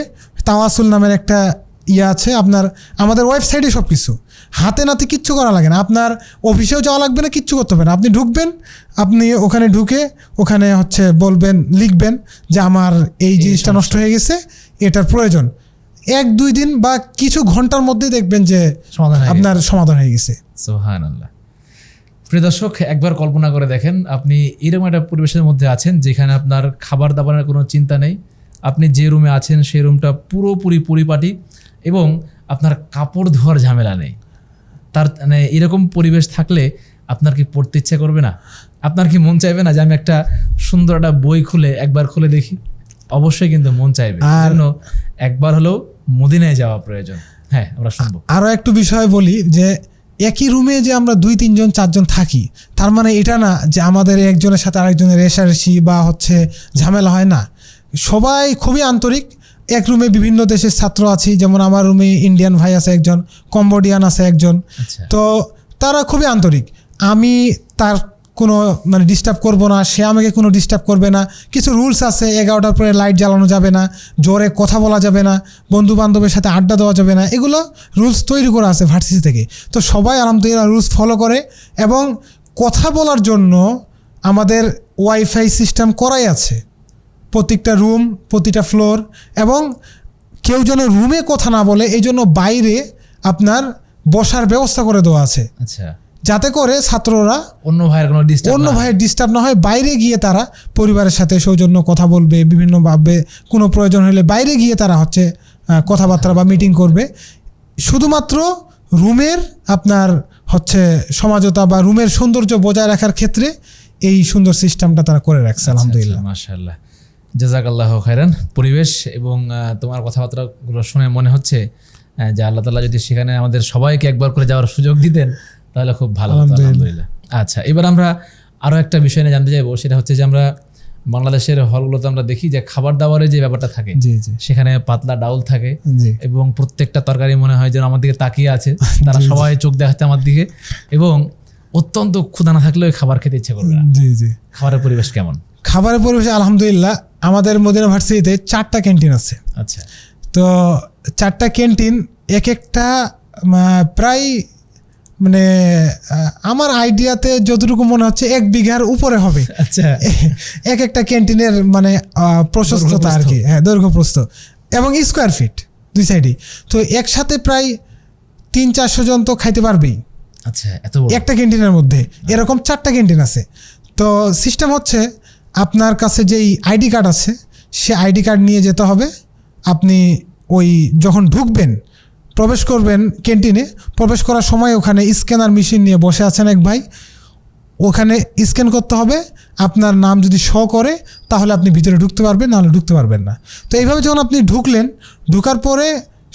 তাওয়াসুল নামের একটা ইয়ে আছে আপনার, আমাদের ওয়েবসাইটে সব কিছু, হাতে নাতে কিচ্ছু করা লাগে না, আপনার অফিসেও যাওয়া লাগবে না, কিচ্ছু করতে হবে না। আপনি ঢুকবেন, আপনি ওখানে ঢুকে ওখানে হচ্ছে বলবেন, লিখবেন যে আমার এই জিনিসটা নষ্ট হয়ে গেছে, এটার প্রয়োজন। 1-2 দিন বা কিছু ঘন্টার মধ্যে দেখবেন যে আপনার সমাধান হয়ে গেছে।
সুবহানাল্লাহ। প্রিয় দর্শক, একবার কল্পনা করে দেখেন, আপনি এরকম একটা পরিবেশের মধ্যে আছেন যেখানে আপনার খাবার দাবারের কোনো চিন্তা নেই, আপনি যে রুমে আছেন সেই রুমটা পুরোপুরি পরিপাটি, এবং আপনার কাপড় ধোয়ার ঝামেলা নেই। তার মানে এরকম পরিবেশ থাকলে আপনার কি পড়তে ইচ্ছা করবে না? আপনার কি মন চাইবে না যে আমি একটা সুন্দর একটা বই খুলে একবার খুলে দেখি? অবশ্যই কিন্তু মন চাইবে। আর একবার হলেও মদিনায় যাওয়া প্রয়োজন। হ্যাঁ, আমরা শুনবো।
আরও একটু বিষয় বলি যে একই রুমে যে আমরা 2-3 জন 4 জন থাকি, তার মানে এটা না যে আমাদের একজনের সাথে আরেকজনের রেষারেষি বা হচ্ছে ঝামেলা হয় না। সবাই খুবই আন্তরিক। এক রুমে বিভিন্ন দেশের ছাত্র আছি, যেমন আমার রুমে ইন্ডিয়ান ভাই আছে একজন, কম্বোডিয়ান আছে একজন। তো তারা খুবই আন্তরিক। আমি তার কোনো মানে ডিস্টার্ব করবো না, সে আমাকে কোনো ডিস্টার্ব করবে না। কিছু রুলস আছে, 11টার পরে লাইট জ্বালানো যাবে না, জোরে কথা বলা যাবে না, বন্ধু বান্ধবের সাথে আড্ডা দেওয়া যাবে না, এগুলো রুলস তৈরি করা আছে ভার্সিটি থেকে। তো সবাই আলহামদুলিল্লাহ রুলস ফলো করে, এবং কথা বলার জন্য আমাদের ওয়াইফাই সিস্টেম করাই আছে প্রত্যেকটা রুম, প্রতিটা ফ্লোর, এবং কেউ যেন রুমে কথা না বলে এই জন্য বাইরে আপনার বসার ব্যবস্থা করে দেওয়া আছে।
আচ্ছা,
যাতে করে ছাত্ররা
অন্য ভাইয়ের
ডিস্টার্ব না হয়, বাইরে গিয়ে তারা পরিবারের সাথে সৌজন্য কথা বলবে, বিভিন্নভাবে কোনো প্রয়োজন হলে বাইরে গিয়ে তারা হচ্ছে কথাবার্তা বা মিটিং করবে। শুধুমাত্র রুমের আপনার হচ্ছে সমাজতা বা রুমের সৌন্দর্য বজায় রাখার ক্ষেত্রে এই সুন্দর সিস্টেমটা তারা করে রাখছে, আলহামদুলিল্লাহ।
মাশাআল্লাহ, জাযাকাল্লাহু খাইরান। পরিবেশ এবং তোমার কথাবার্তাগুলো শুনে মনে হচ্ছে যে আল্লাহ তাআলা যদি সেখানে আমাদের সবাইকে একবার করে যাওয়ার সুযোগ দিতেন তাহলে খুব ভালো হতো, আলহামদুলিল্লাহ। আচ্ছা, এবার আমরা আরও একটা বিষয় নিয়ে জানতে চাইবো, সেটা হচ্ছে যে আমরা বাংলাদেশের হলগুলোতে আমরা দেখি যে খাবার দাবারের যে ব্যাপারটা থাকে, সেখানে পাতলা ডাউল থাকে এবং প্রত্যেকটা তরকারি মনে হয় যেন আমার দিকে তাকিয়ে আছে, তারা সবাই চোখ দেখাচ্ছে আমার দিকে, এবং অত্যন্ত ক্ষুধা না থাকলেও খাবার খেতে ইচ্ছে করবে না। খাবারের পরিবেশ কেমন?
খাবারের পরিবেশ আলহামদুলিল্লাহ, আমাদের মদিনা ভার্সিটিতে 4টা ক্যান্টিন আছে।
আচ্ছা,
তো 4টা ক্যান্টিন এক একটা প্রায় মানে আমার আইডিয়াতে যতটুকু মনে হচ্ছে 1 বিঘার উপরে হবে।
আচ্ছা,
এক একটা ক্যান্টিনের মানে প্রশস্ততা আর কি, হ্যাঁ দৈর্ঘ্য প্রস্থ এবং স্কোয়ার ফিট 2 সাইডেই। তো একসাথে প্রায় 300-400 জন তো খাইতে পারবেই।
আচ্ছা, এত
একটা ক্যান্টিনের মধ্যে এরকম 4টা ক্যান্টিন আছে। তো সিস্টেম হচ্ছে আপনার কাছে যেই আইডি কার্ড আছে সে আইডি কার্ড নিয়ে যেতে হবে। আপনি ওই যখন ঢুকবেন, প্রবেশ করবেন ক্যান্টিনে, প্রবেশ করার সময় ওখানে স্ক্যানার মেশিন নিয়ে বসে আছেন এক ভাই, ওখানে স্ক্যান করতে হবে। আপনার নাম যদি শো করে তাহলে আপনি ভিতরে ঢুকতে পারবেন, নাহলে ঢুকতে পারবেন না। তো এইভাবে যখন আপনি ঢুকলেন, ঢুকার পরে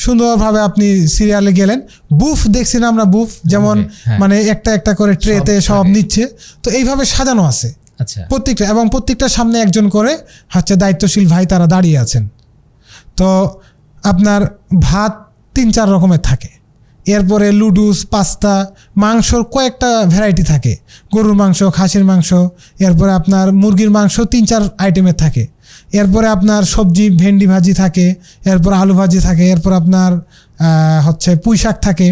সুন্দরভাবে আপনি সিরিয়ালে গেলেন। বুফ দেখছি না আমরা, বুফ যেমন মানে একটা একটা করে ট্রেতে সব নিচ্ছে, তো এইভাবে সাজানো আছে।
আচ্ছা
প্রত্যেকটার সামনে একজন করে হচ্ছে দায়িত্বশীল ভাই তারা দাঁড়িয়ে আছেন। তো আপনার ভাত 3-4 রকমের থাকে, এরপরে লুডুস, পাস্তা, মাংসর কয়েকটা ভ্যারাইটি থাকে, গরুর মাংস, খাসির মাংস, এরপরে আপনার মুরগির মাংস 3-4 আইটেমের থাকে, এরপরে আপনার সবজি ভেন্ডি ভাজি থাকে, এরপর আলু ভাজি থাকে, এরপর আপনার হচ্ছে পুঁই শাক থাকে।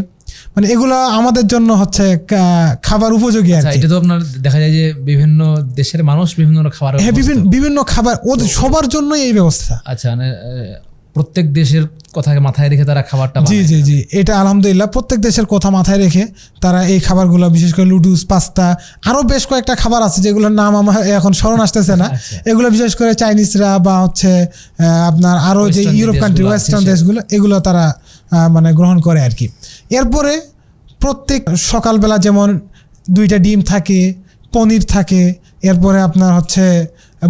মানে এগুলো আমাদের জন্য হচ্ছে খাবার উপযোগী আর
আচ্ছা,
কি।
এটা তো আপনার দেখা যায় যে বিভিন্ন দেশের মানুষ বিভিন্ন খাবার,
হ্যাঁ, বিভিন্ন খাবার ওদের সবার জন্য এই ব্যবস্থা।
আচ্ছা, মানে প্রত্যেক দেশের কথাকে মাথায় রেখে তারা খাবারটা
জি জি জি, এটা আলহামদুলিল্লাহ প্রত্যেক দেশের কথা মাথায় রেখে তারা এই খাবারগুলো, বিশেষ করে লুডুস, পাস্তা, আরও বেশ কয়েকটা খাবার আছে যেগুলোর নাম আমার এখন স্মরণ আসতেছে না। এগুলো বিশেষ করে চাইনিজরা বা হচ্ছে আপনার আরও যে ইউরোপ কান্ট্রি, ওয়েস্টার্ন দেশগুলো, এগুলো তারা মানে গ্রহণ করে আর কি। এরপরে প্রত্যেক সকালবেলা যেমন 2টা ডিম থাকে, পনির থাকে, এরপরে আপনার হচ্ছে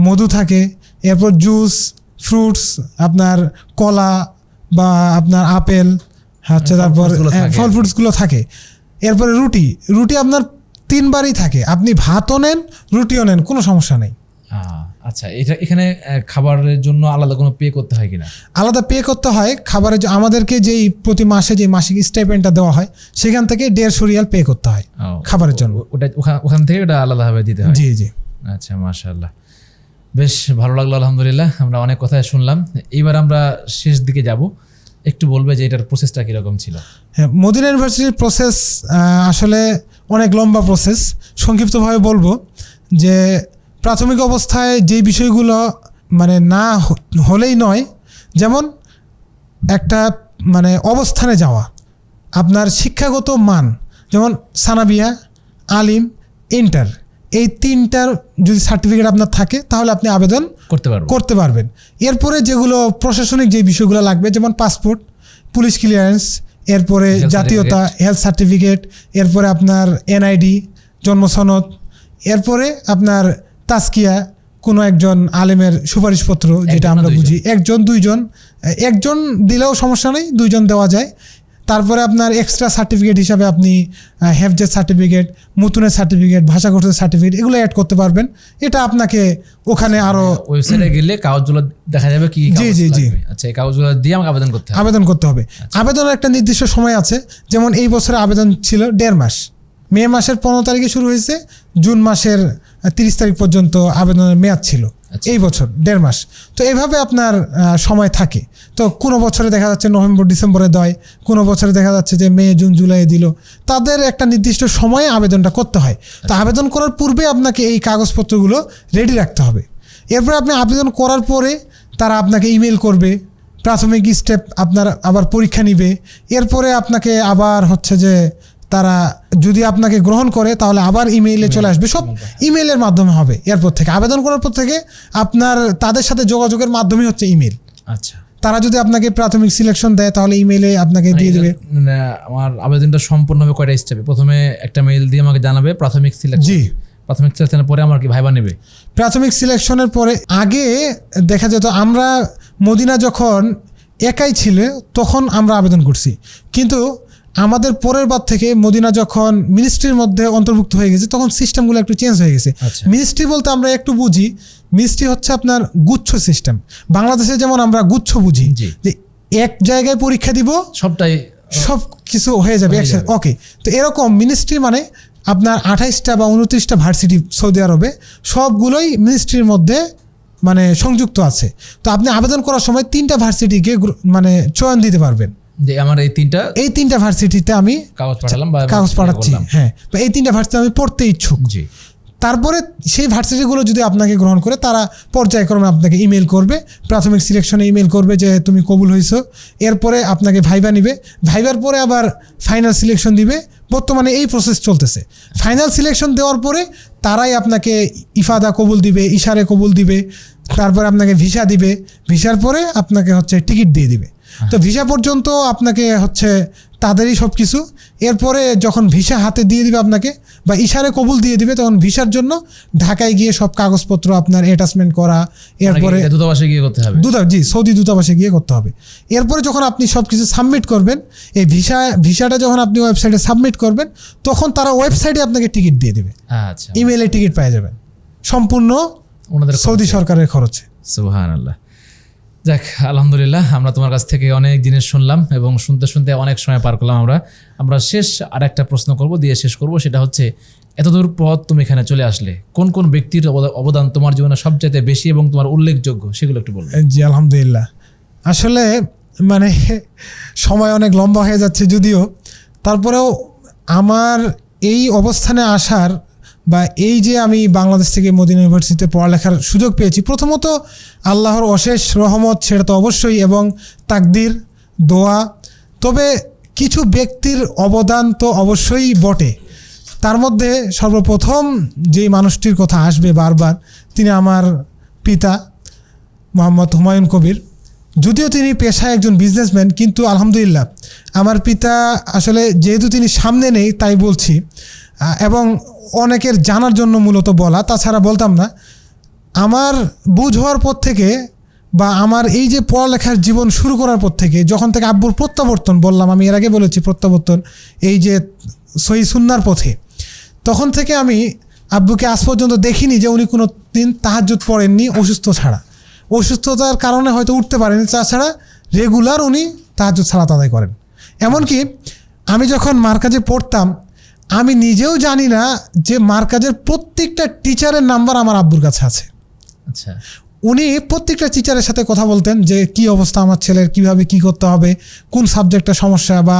মধু থাকে, এরপর জুস, ফ্রুটস, আপনার কলা বা আপনার আপেল হচ্ছে, তারপর ফল ফ্রুটসগুলো থাকে। এরপরে রুটি আপনার 3 বারই থাকে, আপনি ভাতও নেন রুটিও নেন, কোনো সমস্যা নেই।
আচ্ছা, এখানে খাবারের জন্য আলাদা কোনো পে করতে হয় কিনা?
আলাদা পে করতে হয় খাবারের, আমাদেরকে যেই প্রতি মাসে যে মাসিক স্টাইপেন্ডটা দেওয়া হয় সেখান থেকে 150 রিয়াল পে করতে হয় খাবারের জন্য।
ওখান থেকে ওটা আলাদাভাবে দিতে হয়?
জি জি।
আচ্ছা, মাশাআল্লাহ, বেশ ভালো লাগলো, আলহামদুলিল্লাহ। আমরা অনেক কথাই শুনলাম, এইবার আমরা শেষ দিকে যাব, একটু বলবে যে এটার প্রসেসটা কীরকম ছিল?
হ্যাঁ, মদিনা ইউনিভার্সিটির প্রসেস আসলে অনেক লম্বা প্রসেস। সংক্ষিপ্তভাবে বলবো যে প্রাথমিক অবস্থায় যে বিষয়গুলো মানে না হলেই নয়, যেমন একটা মানে অবস্থানে যাওয়া, আপনার শিক্ষাগত মান, যেমন সানাবিয়া, আলিম, ইন্টার, এই 3টার যদি সার্টিফিকেট আপনার থাকে তাহলে আপনি আবেদন করতে পারবেন। এরপরে যেগুলো প্রশাসনিক যে বিষয়গুলো লাগবে, যেমন পাসপোর্ট, পুলিশ ক্লিয়ারেন্স, এরপরে জাতীয়তা, হেলথ সার্টিফিকেট, এরপরে আপনার এনআইডি, জন্মসনদ, এরপরে আপনার তাজকিয়া, কোনো একজন আলেমের সুপারিশপত্র, যেটা আমরা বুঝি 1-2জন, একজন দিলেও সমস্যা নেই, 2জন দেওয়া যায়। তারপরে আপনার এক্সট্রা সার্টিফিকেট হিসাবে আপনি হেফজের সার্টিফিকেট, মুতুনের সার্টিফিকেট, ভাষা কোর্সের সার্টিফিকেট, এগুলো অ্যাড করতে পারবেন। এটা আপনাকে ওখানে আরো
ওয়েবসাইটে গেলে কাগজগুলো দেখা যাবে কি?
জি জি জি।
আচ্ছা, এই কাগজগুলো দিয়ে আমাকে আবেদন করতে হবে।
আবেদনের একটা নির্দিষ্ট সময় আছে, যেমন এই বছরে আবেদন ছিল 1.5 মাস। মে মাসের 15 তারিখে শুরু হয়েছে, জুন মাসের 30 তারিখ পর্যন্ত আবেদনের মেয়াদ ছিল। এই বছর 1.5 মাস। তো এইভাবে আপনার সময় থাকে। তো কোনো বছরে দেখা যাচ্ছে নভেম্বর ডিসেম্বরে দেয়, কোনো বছরে দেখা যাচ্ছে যে মে জুন জুলাইয়ে দিল। তাদের একটা নির্দিষ্ট সময়ে আবেদনটা করতে হয়। তো আবেদন করার পূর্বে আপনাকে এই কাগজপত্রগুলো রেডি রাখতে হবে। এরপরে আপনি আবেদন করার পরে তারা আপনাকে ইমেল করবে, প্রাথমিক স্টেপ আপনার আবার পরীক্ষা নিবে, এরপরে আপনাকে আবার হচ্ছে যে তারা যদি আপনাকে গ্রহণ করে তাহলে আবার ইমেইলে চলে আসবে, সব ইমেইলের মাধ্যমে হবে। এরপর থেকে আবেদন করার পর থেকে আপনার তাদের সাথে যোগাযোগের মাধ্যমে হচ্ছে ইমেল।
আচ্ছা,
তারা যদি আপনাকে প্রাথমিক সিলেকশন দেয় তাহলে ইমেইলে আপনাকে দিয়ে দেবে।
আমার আবেদনটা সম্পূর্ণ হবে কয়টা স্টেপে? প্রথমে একটা মেইল দিয়ে আমাকে জানাবে প্রাথমিক সিলেকশন। জি, প্রাথমিক সিলেকশনের পরে আমার কি ভাইবা নেবে?
প্রাথমিক সিলেকশনের পরে আগে দেখা যেত আমরা মদিনা যখন একাই ছিল তখন আমরা আবেদন করছি, কিন্তু আমাদের পরের বার থেকে মদিনা যখন মিনিস্ট্রির মধ্যে অন্তর্ভুক্ত হয়ে গেছে তখন সিস্টেমগুলো একটু চেঞ্জ হয়ে গেছে। মিনিস্ট্রি বলতে আমরা একটু বুঝি, মিনিস্ট্রি হচ্ছে আপনার গুচ্ছ সিস্টেম। বাংলাদেশে যেমন আমরা গুচ্ছ বুঝি, যে এক জায়গায় পরীক্ষা দিব, সব কিছু হয়ে যাবে একসাথে। ওকে, তো এরকম মিনিস্ট্রি মানে আপনার 28টা বা 29টা ভার্সিটি সৌদি আরবে, সবগুলোই মিনিস্ট্রির মধ্যে মানে সংযুক্ত আছে। তো আপনি আবেদন করার সময় 3টা ভার্সিটিকে মানে চয়ন দিতে পারবেন,
যে আমার এই তিনটা
ভার্সিটিতে আমি কাগজ পাঠাচ্ছি। হ্যাঁ, তো এই 3টা ভার্সিটি আমি পড়তে ইচ্ছুক। তারপরে সেই ভার্সিটিগুলো যদি আপনাকে গ্রহণ করে তারা পর্যায়ক্রমে আপনাকে ইমেল করবে, প্রাথমিক সিলেকশনে ইমেল করবে যে তুমি কবুল হয়েছো। এরপরে আপনাকে ভাইবা নিবে, ভাইবার পরে আবার ফাইনাল সিলেকশন দিবে। বর্তমানে এই প্রসেস চলতেছে। ফাইনাল সিলেকশন দেওয়ার পরে তারাই আপনাকে ইফাদা কবুল দিবে, ইশারে কবুল দিবে, তারপরে আপনাকে ভিসা দিবে, ভিসার পরে আপনাকে হচ্ছে টিকিট দিয়ে দিবে। তো ভিসা পর্যন্ত আপনাকে হচ্ছে তাদেরই সব কিছু। এরপরে যখন ভিসা হাতে দিয়ে দিবে আপনাকে বা ইশারে কবুল দিয়ে দিবে, তখন ভিসার জন্য ঢাকায় গিয়ে সব কাগজপত্র আপনার অ্যাটাচমেন্ট করা, এরপরে
দূতাবাসে গিয়ে করতে হবে।
জি, সৌদি দূতাবাসে গিয়ে করতে হবে। এরপরে যখন আপনি সব কিছু সাবমিট করবেন, এই ভিসাটা যখন আপনি ওয়েবসাইটে সাবমিট করবেন তখন তারা ওয়েবসাইটে আপনাকে টিকিট দিয়ে দেবে।
আচ্ছা,
ইমেইলে টিকিট পেয়ে যাবেন। সম্পূর্ণ
ওনাদের
সৌদি সরকারের খরচে।
সুবহানাল্লাহ। যাক, আলহামদুলিল্লাহ, আমরা তোমার কাছ থেকে অনেক জিনিস শুনলাম এবং শুনতে শুনতে অনেক সময় পার করলাম। আমরা শেষ আর একটা প্রশ্ন করব, দিয়ে শেষ করব। সেটা হচ্ছে, এতদূর পথ তুমি এখানে চলে আসলে কোন কোন ব্যক্তির অবদান তোমার জীবনে সবচেয়ে বেশি এবং তোমার উল্লেখযোগ্য, সেগুলো একটু বলবে।
জি আলহামদুলিল্লাহ। আসলে মানে সময় অনেক লম্বা হয়ে যাচ্ছে যদিও, তারপরেও আমার এই অবস্থানে আসার বা এই যে আমি বাংলাদেশ থেকে মদিনা ইউনিভার্সিটিতে পড়ালেখার সুযোগ পেয়েছি, প্রথমত আল্লাহর অশেষ রহমত, সেটা তো অবশ্যই, এবং তাকদির, দোয়া। তবে কিছু ব্যক্তির অবদান তো অবশ্যই বটে। তার মধ্যে সর্বপ্রথম যেই মানুষটির কথা আসবে বারবার, তিনি আমার পিতা মোহাম্মদ হুমায়ুন কবির। যদিও তিনি পেশায় একজন বিজনেসম্যান, কিন্তু আলহামদুলিল্লাহ আমার পিতা আসলে, যেহেতু তিনি সামনে নেই তাই বলছি, এবং অনেকের জানার জন্য মূলত বলা, তাছাড়া বলতাম না। আমার বুঝ হওয়ার পর থেকে বা আমার এই যে পড়ালেখার জীবন শুরু করার পর থেকে, যখন থেকে আব্বুর প্রত্যাবর্তন, বললাম আমি এর আগে বলেছি প্রত্যাবর্তন এই যে সহি সুন্নার পথে, তখন থেকে আমি আব্বুকে আজ পর্যন্ত দেখিনি যে উনি কোনো দিন তাহাজ্জুদ পড়েননি অসুস্থ ছাড়া। অসুস্থতার কারণে হয়তো উঠতে পারেনি, তাছাড়া রেগুলার উনি তাহাজ্জুদ সালাত আদায় করেন। এমনকি আমি যখন মার্কাজে পড়তাম, আমি নিজেও জানি না যে মার্কাজের প্রত্যেকটা টিচারের নাম্বার আমার আব্বুর কাছে আছে।
আচ্ছা,
উনি প্রত্যেকটা টিচারের সাথে কথা বলতেন যে কি অবস্থা আমার ছেলের, কিভাবে কি করতে হবে, কোন সাবজেক্টটা সমস্যা বা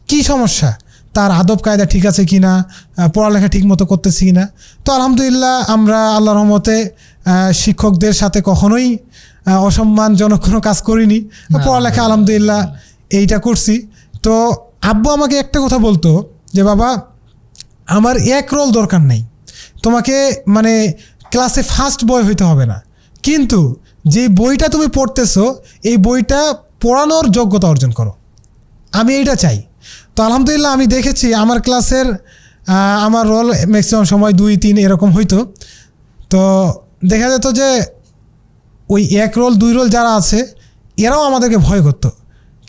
কি সমস্যা, তার আদব কায়দা ঠিক আছে কি না, পড়ালেখা ঠিক মতো করতেছি কি না। তো আলহামদুলিল্লাহ আমরা আল্লাহর রহমতে শিক্ষকদের সাথে কখনোই অসম্মানজনক কোনো কাজ করিনি। পড়ালেখা আলহামদুলিল্লাহ এইটা করছি। তো আব্বু আমাকে একটা কথা বলতো যে বাবা, আমার এক রোল দরকার নেই, তোমাকে মানে ক্লাসে ফার্স্ট বয় হইতে হবে না, কিন্তু যে বইটা তুমি পড়তেছো এই বইটা পড়ানোর যোগ্যতা অর্জন করো, আমি এইটা চাই। তো আলহামদুলিল্লাহ আমি দেখেছি আমার ক্লাসের আমার রোল ম্যাক্সিমাম সময় 2-3 এরকম হইতো। তো দেখা যেত যে ওই 1 রোল 2 রোল যারা আছে এরাও আমাদেরকে ভয় করতো।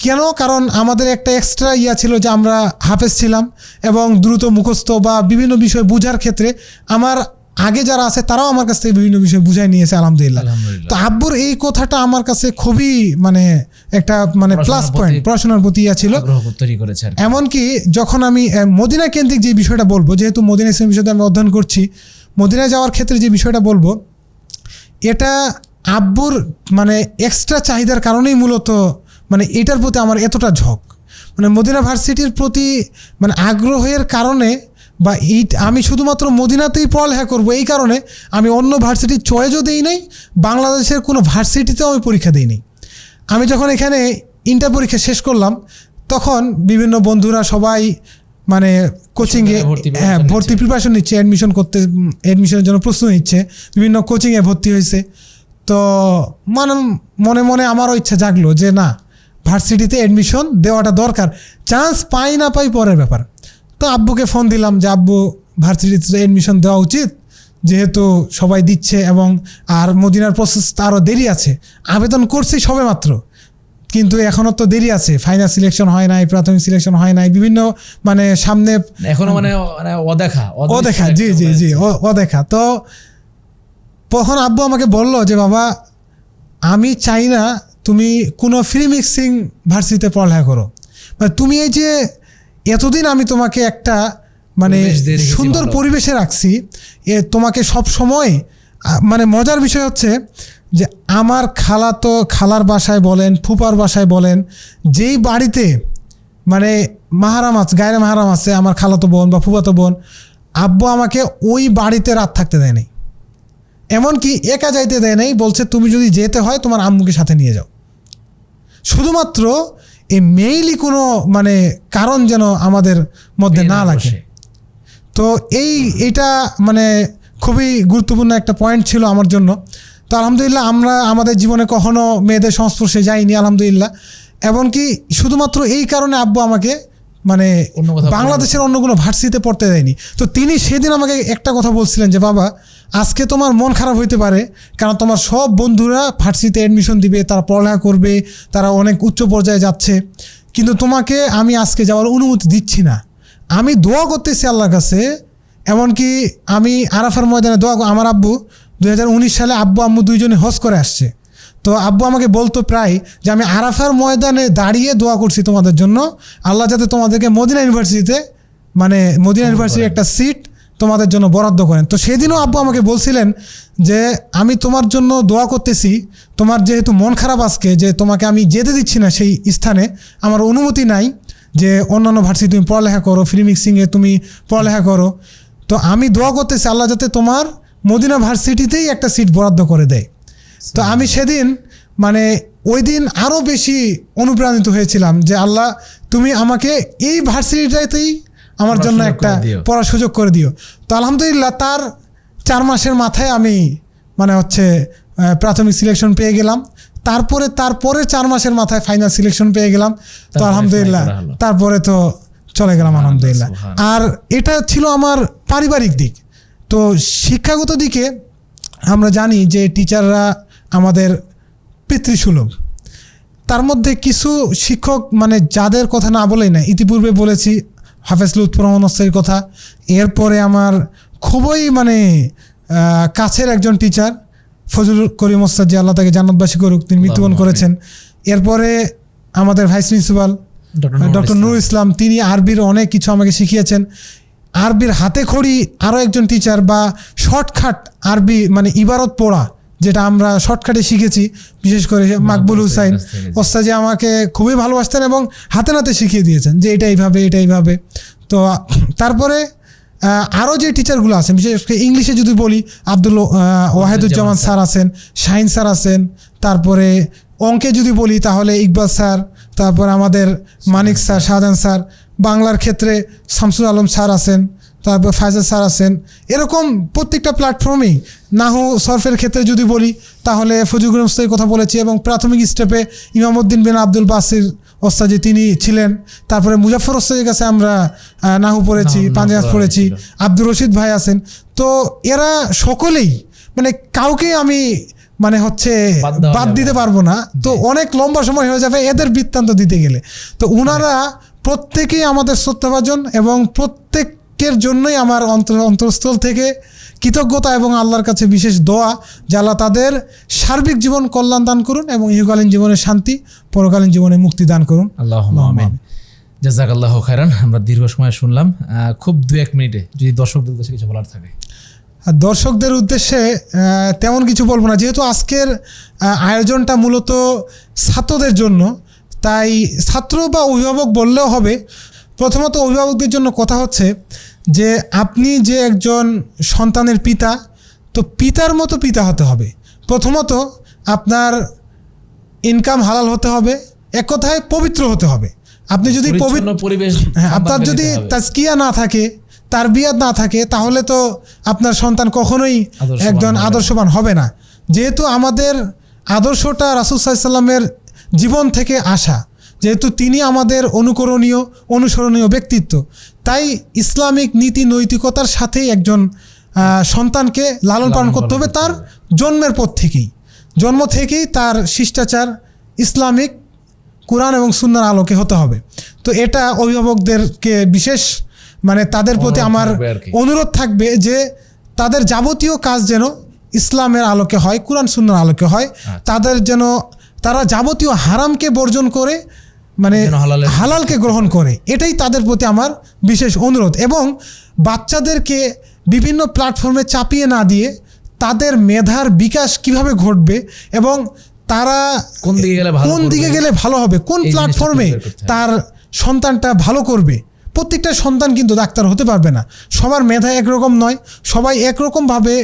কেন? কারণ আমাদের একটা এক্সট্রা ছিল যে আমরা হাফেজ ছিলাম এবং দ্রুত মুখস্থ বা বিভিন্ন বিষয় বোঝার ক্ষেত্রে আমার আগে যারা আছে তারাও আমার কাছ থেকে বিভিন্ন বিষয় বুঝাই নিয়েছে আলহামদুলিল্লাহ। তো আব্বুর এই কথাটা আমার কাছে খুবই মানে একটা মানে প্লাস পয়েন্ট, পড়াশোনার প্রতি ছিল। এমনকি যখন আমি মদিনা কেন্দ্রিক যে বিষয়টা বলবো, যেহেতু মদিনা ইসলামের বিষয়টা আমি অধ্যয়ন করছি, মদিনায় যাওয়ার ক্ষেত্রে যে বিষয়টা বলবো, এটা আব্বুর মানে এক্সট্রা চাহিদার কারণেই মূলত মানে এটার প্রতি আমার এতটা ঝোঁক, মানে মদিনা ভার্সিটির প্রতি মানে আগ্রহের কারণে, বা এই আমি শুধুমাত্র মদিনাতেই পড়ালেখা করবো এই কারণে আমি অন্য ভার্সিটির চয়েসও দিই নাই, বাংলাদেশের কোনো ভার্সিটিতেও আমি পরীক্ষা দিই নাই। আমি যখন এখানে ইন্টার পরীক্ষা শেষ করলাম, তখন বিভিন্ন বন্ধুরা সবাই মানে কোচিংয়ে ভর্তি প্রিপারেশন নিচ্ছে, অ্যাডমিশনের জন্য প্রস্তুতি নিচ্ছে, বিভিন্ন কোচিংয়ে ভর্তি হয়েছে। তো মানে মনে মনে আমারও ইচ্ছা জাগলো যে না, ভার্সিটিতে অ্যাডমিশন দেওয়াটা দরকার, চান্স পাই না পাই পরের ব্যাপার। তো আব্বুকে ফোন দিলাম যে আব্বু, ভার্সিটিতে অ্যাডমিশন দেওয়া উচিত, যেহেতু সবাই দিচ্ছে এবং আর মদিনার প্রসেস আরও দেরি আছে, আবেদন করছি সবে মাত্র, কিন্তু এখনও তো দেরি আছে, ফাইনাল সিলেকশন হয় নাই, প্রাথমিক সিলেকশন হয় নাই, বিভিন্ন মানে সামনে
এখনো মানে অদেখা
জি জি জি অদেখা। তো তখন আব্বু আমাকে বলল যে বাবা, আমি চাই না তুমি কোনো ফ্রি মিক্সিং ভার্সিটিতে পড়ালেখা করো, মানে তুমি এই যে এতদিন আমি তোমাকে একটা মানে সুন্দর পরিবেশে রাখছি, তোমাকে সব সময় মানে মজার বিষয় হচ্ছে যে আমার খালার বাসায় বলেন, ফুপার বাসায় বলেন, যেই বাড়িতে মানে মাহারাম আছে, গায়ের মাহারাম আছে, আমার খালাতো বোন বা ফুফাতো বোন, আব্বু আমাকে ওই বাড়িতে রাত থাকতে দেয় নাই, এমনকি একা যাইতে দেয় নাই, বলছে তুমি যদি যেতে হয় তোমার আম্মুকে সাথে নিয়ে যাও, শুধুমাত্র এই মেইলি কোনো মানে কারণ যেন আমাদের মধ্যে না লাগে। তো এইটা মানে খুবই গুরুত্বপূর্ণ একটা পয়েন্ট ছিল আমার জন্য। তো আলহামদুলিল্লাহ আমরা আমাদের জীবনে কখনো মেয়েদের সংস্পর্শে যাইনি আলহামদুলিল্লাহ, এমনকি শুধুমাত্র এই কারণে আব্বু আমাকে মানে বাংলাদেশের অন্য কোনো ভার্সিটিতে পড়তে দেয়নি। তো তিনি সেদিন আমাকে একটা কথা বলছিলেন যে বাবা, আজকে তোমার মন খারাপ হইতে পারে, কারণ তোমার সব বন্ধুরা ভার্সিটিতে অ্যাডমিশন দিবে, তারা পড়ালেখা করবে, তারা অনেক উচ্চ পর্যায়ে যাচ্ছে, কিন্তু তোমাকে আমি আজকে যাওয়ার অনুমতি দিচ্ছি না। আমি দোয়া করতেছি আল্লাহর কাছে, এমনকি আমি আরাফার ময়দানে দোয়া, আমার আব্বু 2019 সালে আব্বু আম্মু দুইজনে হজ করে আসছে। তো আব্বু আমাকে বলতো প্রায় যে আমি আরাফার ময়দানে দাঁড়িয়ে দোয়া করছি তোমাদের জন্য, আল্লাহ যাতে তোমাদেরকে মদিনা ইউনিভার্সিটিতে মানে মদিনা ইউনিভার্সিটির একটা সিট তোমাদের জন্য বরাদ্দ করেন। তো সেদিনও আব্বু আমাকে বলছিলেন যে আমি তোমার জন্য দোয়া করতেছি, তোমার যেহেতু মন খারাপ আজকে যে তোমাকে আমি যেতে দিচ্ছি না সেই স্থানে, আমার অনুমতি নাই যে অন্যান্য ভার্সিটি তুমি পড়ালেখা করো, ফ্রি মিক্সিংয়ে তুমি পড়ালেখা করো, তো আমি দোয়া করতেছি আল্লাহ যাতে তোমার মদিনা ভার্সিটিতেই একটা সিট বরাদ্দ করে দেয়। তো আমি সেদিন মানে ওই দিন আরও বেশি অনুপ্রাণিত হয়েছিলাম যে আল্লাহ তুমি আমাকে এই ভার্সিটিটাতেই আমার জন্য একটা পড়ার সুযোগ করে দিও। তো আলহামদুলিল্লাহ তার 4 মাসের মাথায় আমি মানে হচ্ছে প্রাথমিক সিলেকশন পেয়ে গেলাম, তারপরে 4 মাসের মাথায় ফাইনাল সিলেকশন পেয়ে গেলাম। তো আলহামদুলিল্লাহ তারপরে তো চলে গেলাম আলহামদুলিল্লাহ। আর এটা ছিল আমার পারিবারিক দিক। তো শিক্ষাগত দিকে আমরা জানি যে টিচাররা আমাদের পিতৃসুলভ, তার মধ্যে কিছু শিক্ষক মানে যাদের কথা না বলেই না, ইতিপূর্বে বলেছি হাফেজ লুৎফর রহমান ওস্তাদির কথা, এরপরে আমার খুবই মানে কাছের একজন টিচার ফজল করিম ওস্তাদ, যে আল্লাহ তাকে জান্নাতবাসী করুক, তিনি মৃত্যুবরণ করেছেন। এরপরে আমাদের vice principal doctor Nurul Islam, তিনি আরবির অনেক কিছু আমাকে শিখিয়েছেন। আরবির হাতে খড়ি আরও একজন টিচার, বা শর্টকাট আরবি মানে ইবারত পড়া যেটা আমরা শর্টকাটে শিখেছি, বিশেষ করে মাকবুল হুসাইন ওস্তাদ যে আমাকে খুবই ভালোবাসতেন এবং হাতে নাতে শিখিয়ে দিয়েছেন যে এটা এইভাবে এটা এইভাবে। তো তারপরে আরও যে টিচারগুলো আছেন, বিশেষ করে ইংলিশে যদি বলি আব্দুল ওয়াহেদুজ্জামান স্যার আছেন, শাহিন স্যার আছেন, তারপরে অঙ্কে যদি বলি তাহলে ইকবাল স্যার, তারপর আমাদের মানিক স্যার, শাহজাহান স্যার, বাংলার ক্ষেত্রে শামসুল আলম স্যার আছেন, তারপর ফায়জাল স্যার আছেন। এরকম প্রত্যেকটা প্ল্যাটফর্মেই নাহু সরফের ক্ষেত্রে যদি বলি তাহলে ফজলুল ওস্তাদের কথা বলেছি, এবং প্রাথমিক স্টেপে ইমামউদ্দিন বিন আব্দুল বাসির ওস্তাদ তিনি ছিলেন। তারপরে মুজাফফর ওস্তাদের কাছে আমরা নাহু পড়েছি, পাঞ্জাব পড়েছি, আব্দুর রশিদ ভাই আছেন। তো এরা সকলেই মানে কাউকে আমি মানে হচ্ছে বাদ দিতে পারবো না, তো অনেক লম্বা সময় হয়ে যাবে এদের বৃত্তান্ত দিতে গেলে। তো ওনারা প্রত্যেকেই আমাদের শ্রদ্ধাভাজন, এবং প্রত্যেকের জন্যই আমার অন্তরস্থল থেকে কৃতজ্ঞতা এবং আল্লাহর কাছে বিশেষ দোয়া যে আল্লাহ তাদের সার্বিক জীবন কল্যাণ দান করুন এবং ইহকালীন জীবনে শান্তি, পরকালীন জীবনে মুক্তি দান করুন।
আল্লাহুম্মা আমিন। জাযাকাল্লাহু খায়রান। আমরা দীর্ঘ সময় শুনলাম, খুব 2-1 মিনিটে যদি দর্শকদের উদ্দেশ্যে কিছু বলার থাকে।
দর্শকদের উদ্দেশ্যে তেমন কিছু বলবো না, যেহেতু আজকের আয়োজনটা মূলত ছাত্রদের জন্য, তাই ছাত্র বা অভিভাবক বললেও হবে। প্রথমত অভিভাবকদের জন্য কথা হচ্ছে যে আপনি যে একজন সন্তানের পিতা, তো পিতার মতো পিতা হতে হবে। প্রথমত আপনার ইনকাম হালাল হতে হবে, এক কথায় পবিত্র হতে হবে। আপনি যদি পবিত্র
পরিবেশ,
আপনার যদি তাজকিয়া না থাকে, তারবিয়াত না থাকে, তাহলে তো আপনার সন্তান কখনোই একজন আদর্শবান হবে না। যেহেতু আমাদের আদর্শটা রাসূল সাল্লাল্লাহু আলাইহি ওয়াসাল্লামের জীবন থেকে আসা, যেহেতু তিনি আমাদের অনুকরণীয় অনুসরণীয় ব্যক্তিত্ব, তাই ইসলামিক নীতি নৈতিকতার সাথেই একজন সন্তানকে লালন পালন করতে হবে। তার জন্মের পর থেকেই, জন্ম থেকেই তার শিষ্টাচার ইসলামিক কুরআন এবং সুন্নাহর আলোকে হতে হবে। তো এটা অভিভাবকদেরকে বিশেষ মানে তাদের প্রতি আমার অনুরোধ থাকবে যে তাদের যাবতীয় কাজ যেন ইসলামের আলোকে হয়, কুরআন সুন্নাহর আলোকে হয়। তাদের যেন তারা যাবতীয় হারামকে বর্জন করে মানে হালালকে গ্রহণ করে, এটাই তাদের প্রতি আমার বিশেষ অনুরোধ। এবং বাচ্চাদেরকে বিভিন্ন প্ল্যাটফর্মে চাপিয়ে না দিয়ে তাদের মেধার বিকাশ কিভাবে ঘটবে এবং তারা কোন দিকে গেলে ভালো হবে, কোন প্ল্যাটফর্মে তার সন্তানটা ভালো করবে। প্রত্যেকটা সন্তান কিন্তু ডাক্তার হতে পারবে না, সবার মেধা একরকম নয়, সবাই একরকমভাবে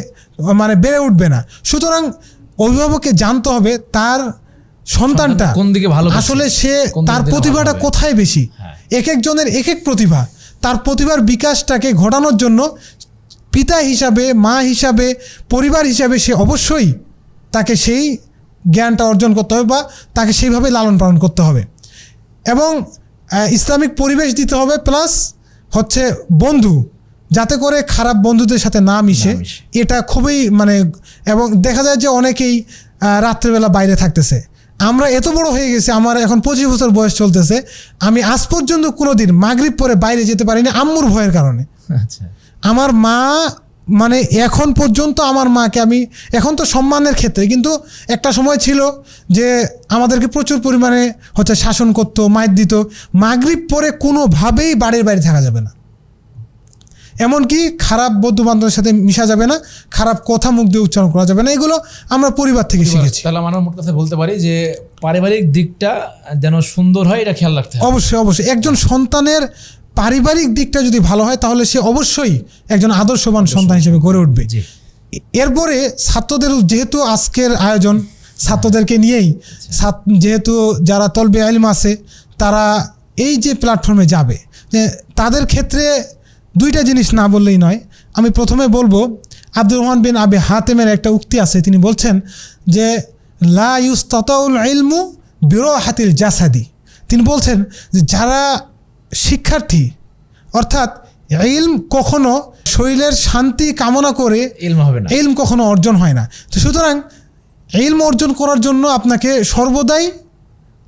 মানে বেড়ে উঠবে না। সুতরাং অভিভাবককে জানতে হবে তার সন্তানটা
কোন দিকে ভালো,
আসলে সে তার প্রতিভাটা কোথায় বেশি। এক একজনের এক এক প্রতিভা, তার প্রতিভার বিকাশটাকে ঘটানোর জন্য পিতা হিসাবে, মা হিসাবে, পরিবার হিসাবে সে অবশ্যই তাকে সেই জ্ঞানটা অর্জন করতে হবে বা তাকে সেইভাবে লালন পালন করতে হবে এবং ইসলামিক পরিবেশ দিতে হবে। প্লাস হচ্ছে বন্ধু, যাতে করে খারাপ বন্ধুদের সাথে না মিশে, এটা খুবই মানে। এবং দেখা যায় যে অনেকেই রাত্রেবেলা বাইরে থাকতেছে। আমরা এত বড় হয়ে গেছি, আমার এখন 25 বছর বয়স চলতেছে, আমি আজ পর্যন্ত কোনোদিন মাগরিব পরে বাইরে যেতে পারিনি আম্মুর ভয়ের কারণে। আমার মা মানে এখন পর্যন্ত আমার মাকে আমি, এখন তো সম্মানের ক্ষেত্রে, কিন্তু একটা সময় ছিল যে আমাদেরকে প্রচুর পরিমাণে হচ্ছে শাসন করতো, মাইর দিত। মাগরিব পরে কোনোভাবেই বাড়ির বাইরে থাকা যাবে না, এমনকি খারাপ বন্ধু বান্ধবের সাথে মিশা যাবে না, খারাপ কথা মুখ দিয়ে উচ্চারণ করা যাবে না। এগুলো আমরা পরিবার থেকে শিখেছি।
তাহলে আমরা মোট কথা বলতে পারি যে পারিবারিক দিকটা যেন সুন্দর হয়, এটা খেয়াল রাখতে হবে।
অবশ্যই অবশ্যই একজন সন্তানের পারিবারিক দিকটা যদি ভালো হয় তাহলে সে অবশ্যই একজন আদর্শবান সন্তান হিসেবে গড়ে উঠবে।
জি।
এরপরে ছাত্রদের, যেহেতু আজকের আয়োজন ছাত্রদেরকে নিয়েই, যেহেতু যারা তলবে ইলম আছে তারা এই যে প্ল্যাটফর্মে যাবে, যে তাদের ক্ষেত্রে দুইটা জিনিস না বললেই নয়। আমি প্রথমে বলবো আব্দুর রহমান বিন আবি হাতেমের একটা উক্তি আছে, তিনি বলছেন যে লা ইউস্তাতাউল ইলমু বিরাহাতিল জাসাদি। তিনি বলছেন যে যারা শিক্ষার্থী, অর্থাৎ ইলম কখনো শরীরের শান্তি কামনা করে
ইলম হবে না,
ইলম কখনো অর্জন হয় না। তো সুতরাং ইলম অর্জন করার জন্য আপনাকে সর্বদাই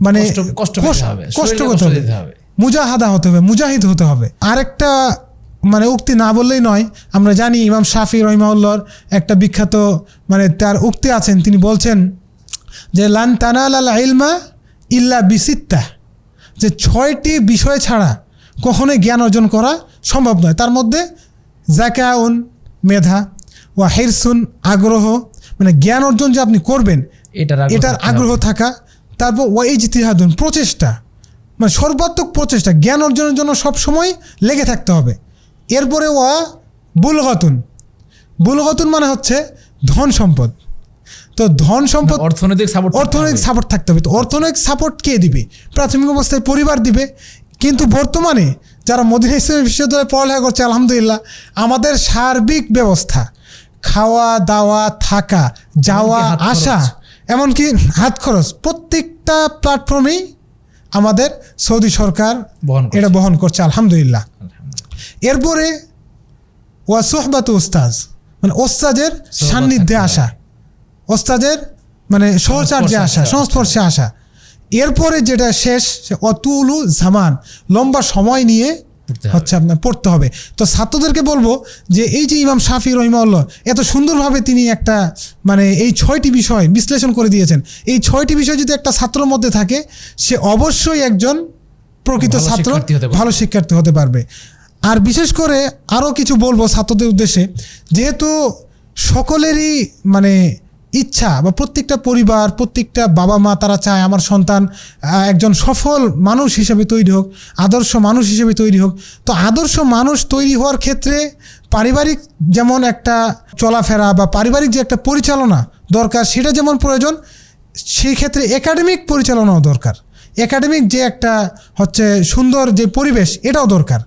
মানে
কষ্ট করতে হবে,
কষ্ট
শরীরে
করতে
দিতে
হবে, মুজাহাদা হতে হবে, মুজাহিদ হতে হবে। আরেকটা মানে উক্তি না বললেই নয়, আমরা জানি ইমাম শাফি রহিমাহুল্লাহর একটা বিখ্যাত মানে তার উক্তি আছেন, তিনি বলছেন যে লান তানালাল ইলমা ইল্লা বিসিত্তা, যে 6টি বিষয় ছাড়া কখনোই জ্ঞান অর্জন করা সম্ভব নয়। তার মধ্যে যাকাউন মেধা, ওয়া হিরসুন আগ্রহ, মানে জ্ঞান অর্জন যে আপনি করবেন এটার আগ্রহ থাকা, তারপর ওয়া ইজতিহাদুন প্রচেষ্টা, মানে সর্বাত্মক প্রচেষ্টা, জ্ঞান অর্জনের জন্য সবসময় লেগে থাকতে হবে। এরপরে ওয়া বুলগতুন, বুলগতুন মানে হচ্ছে ধন সম্পদ। তো ধন সম্পদ,
অর্থনৈতিক
সাপোর্ট থাকতে হবে। তো অর্থনৈতিক সাপোর্ট কে দিবে? প্রাথমিক অবস্থায় পরিবার দিবে, কিন্তু বর্তমানে যারা মদিনা ইসলামী বিশ্ববিদ্যালয়ে পড়ালেখা করছে আলহামদুলিল্লাহ, আমাদের সার্বিক ব্যবস্থা, খাওয়া দাওয়া, থাকা, যাওয়া আসা, এমনকি হাত খরচ, প্রত্যেকটা প্ল্যাটফর্মেই আমাদের সৌদি সরকার এটা বহন করছে আলহামদুলিল্লাহ। এরপরে ওয়া সোহবাত উস্তাজ, মানে ওস্তাদের সান্নিধ্যে আসা, ওস্তাদের মানে সহচার্যে আসা, সংস্পর্শে আসা। এরপরে যেটা শেষ, অতুলু জামান, লম্বা সময় নিয়ে হচ্ছে আপনার পড়তে হবে। তো ছাত্রদেরকে বলবো যে এই যে ইমাম শাফি রহিমাহুল্লাহ এত সুন্দরভাবে তিনি একটা মানে এই 6টি বিষয় বিশ্লেষণ করে দিয়েছেন, এই 6টি বিষয় যদি একটা ছাত্রের মধ্যে থাকে, সে অবশ্যই একজন প্রকৃত ছাত্র, ভালো শিক্ষার্থী হতে পারবে। আর বিশেষ করে আরও কিছু বলবো ছাত্রদের উদ্দেশ্যে, যেহেতু সকলেরই মানে ইচ্ছা বা প্রত্যেকটা পরিবার, প্রত্যেকটা বাবা মা তারা চায় আমার সন্তান একজন সফল মানুষ হিসেবে তৈরি হোক, আদর্শ মানুষ হিসেবে তৈরি হোক। তো আদর্শ মানুষ তৈরি হওয়ার ক্ষেত্রে পারিবারিক যেমন একটা চলাফেরা বা পারিবারিক যে একটা পরিচালনা দরকার সেটা যেমন প্রয়োজন, সেই ক্ষেত্রে একাডেমিক পরিচালনাও দরকার। একাডেমিক যে একটা হচ্ছে সুন্দর যে পরিবেশ এটাও দরকার।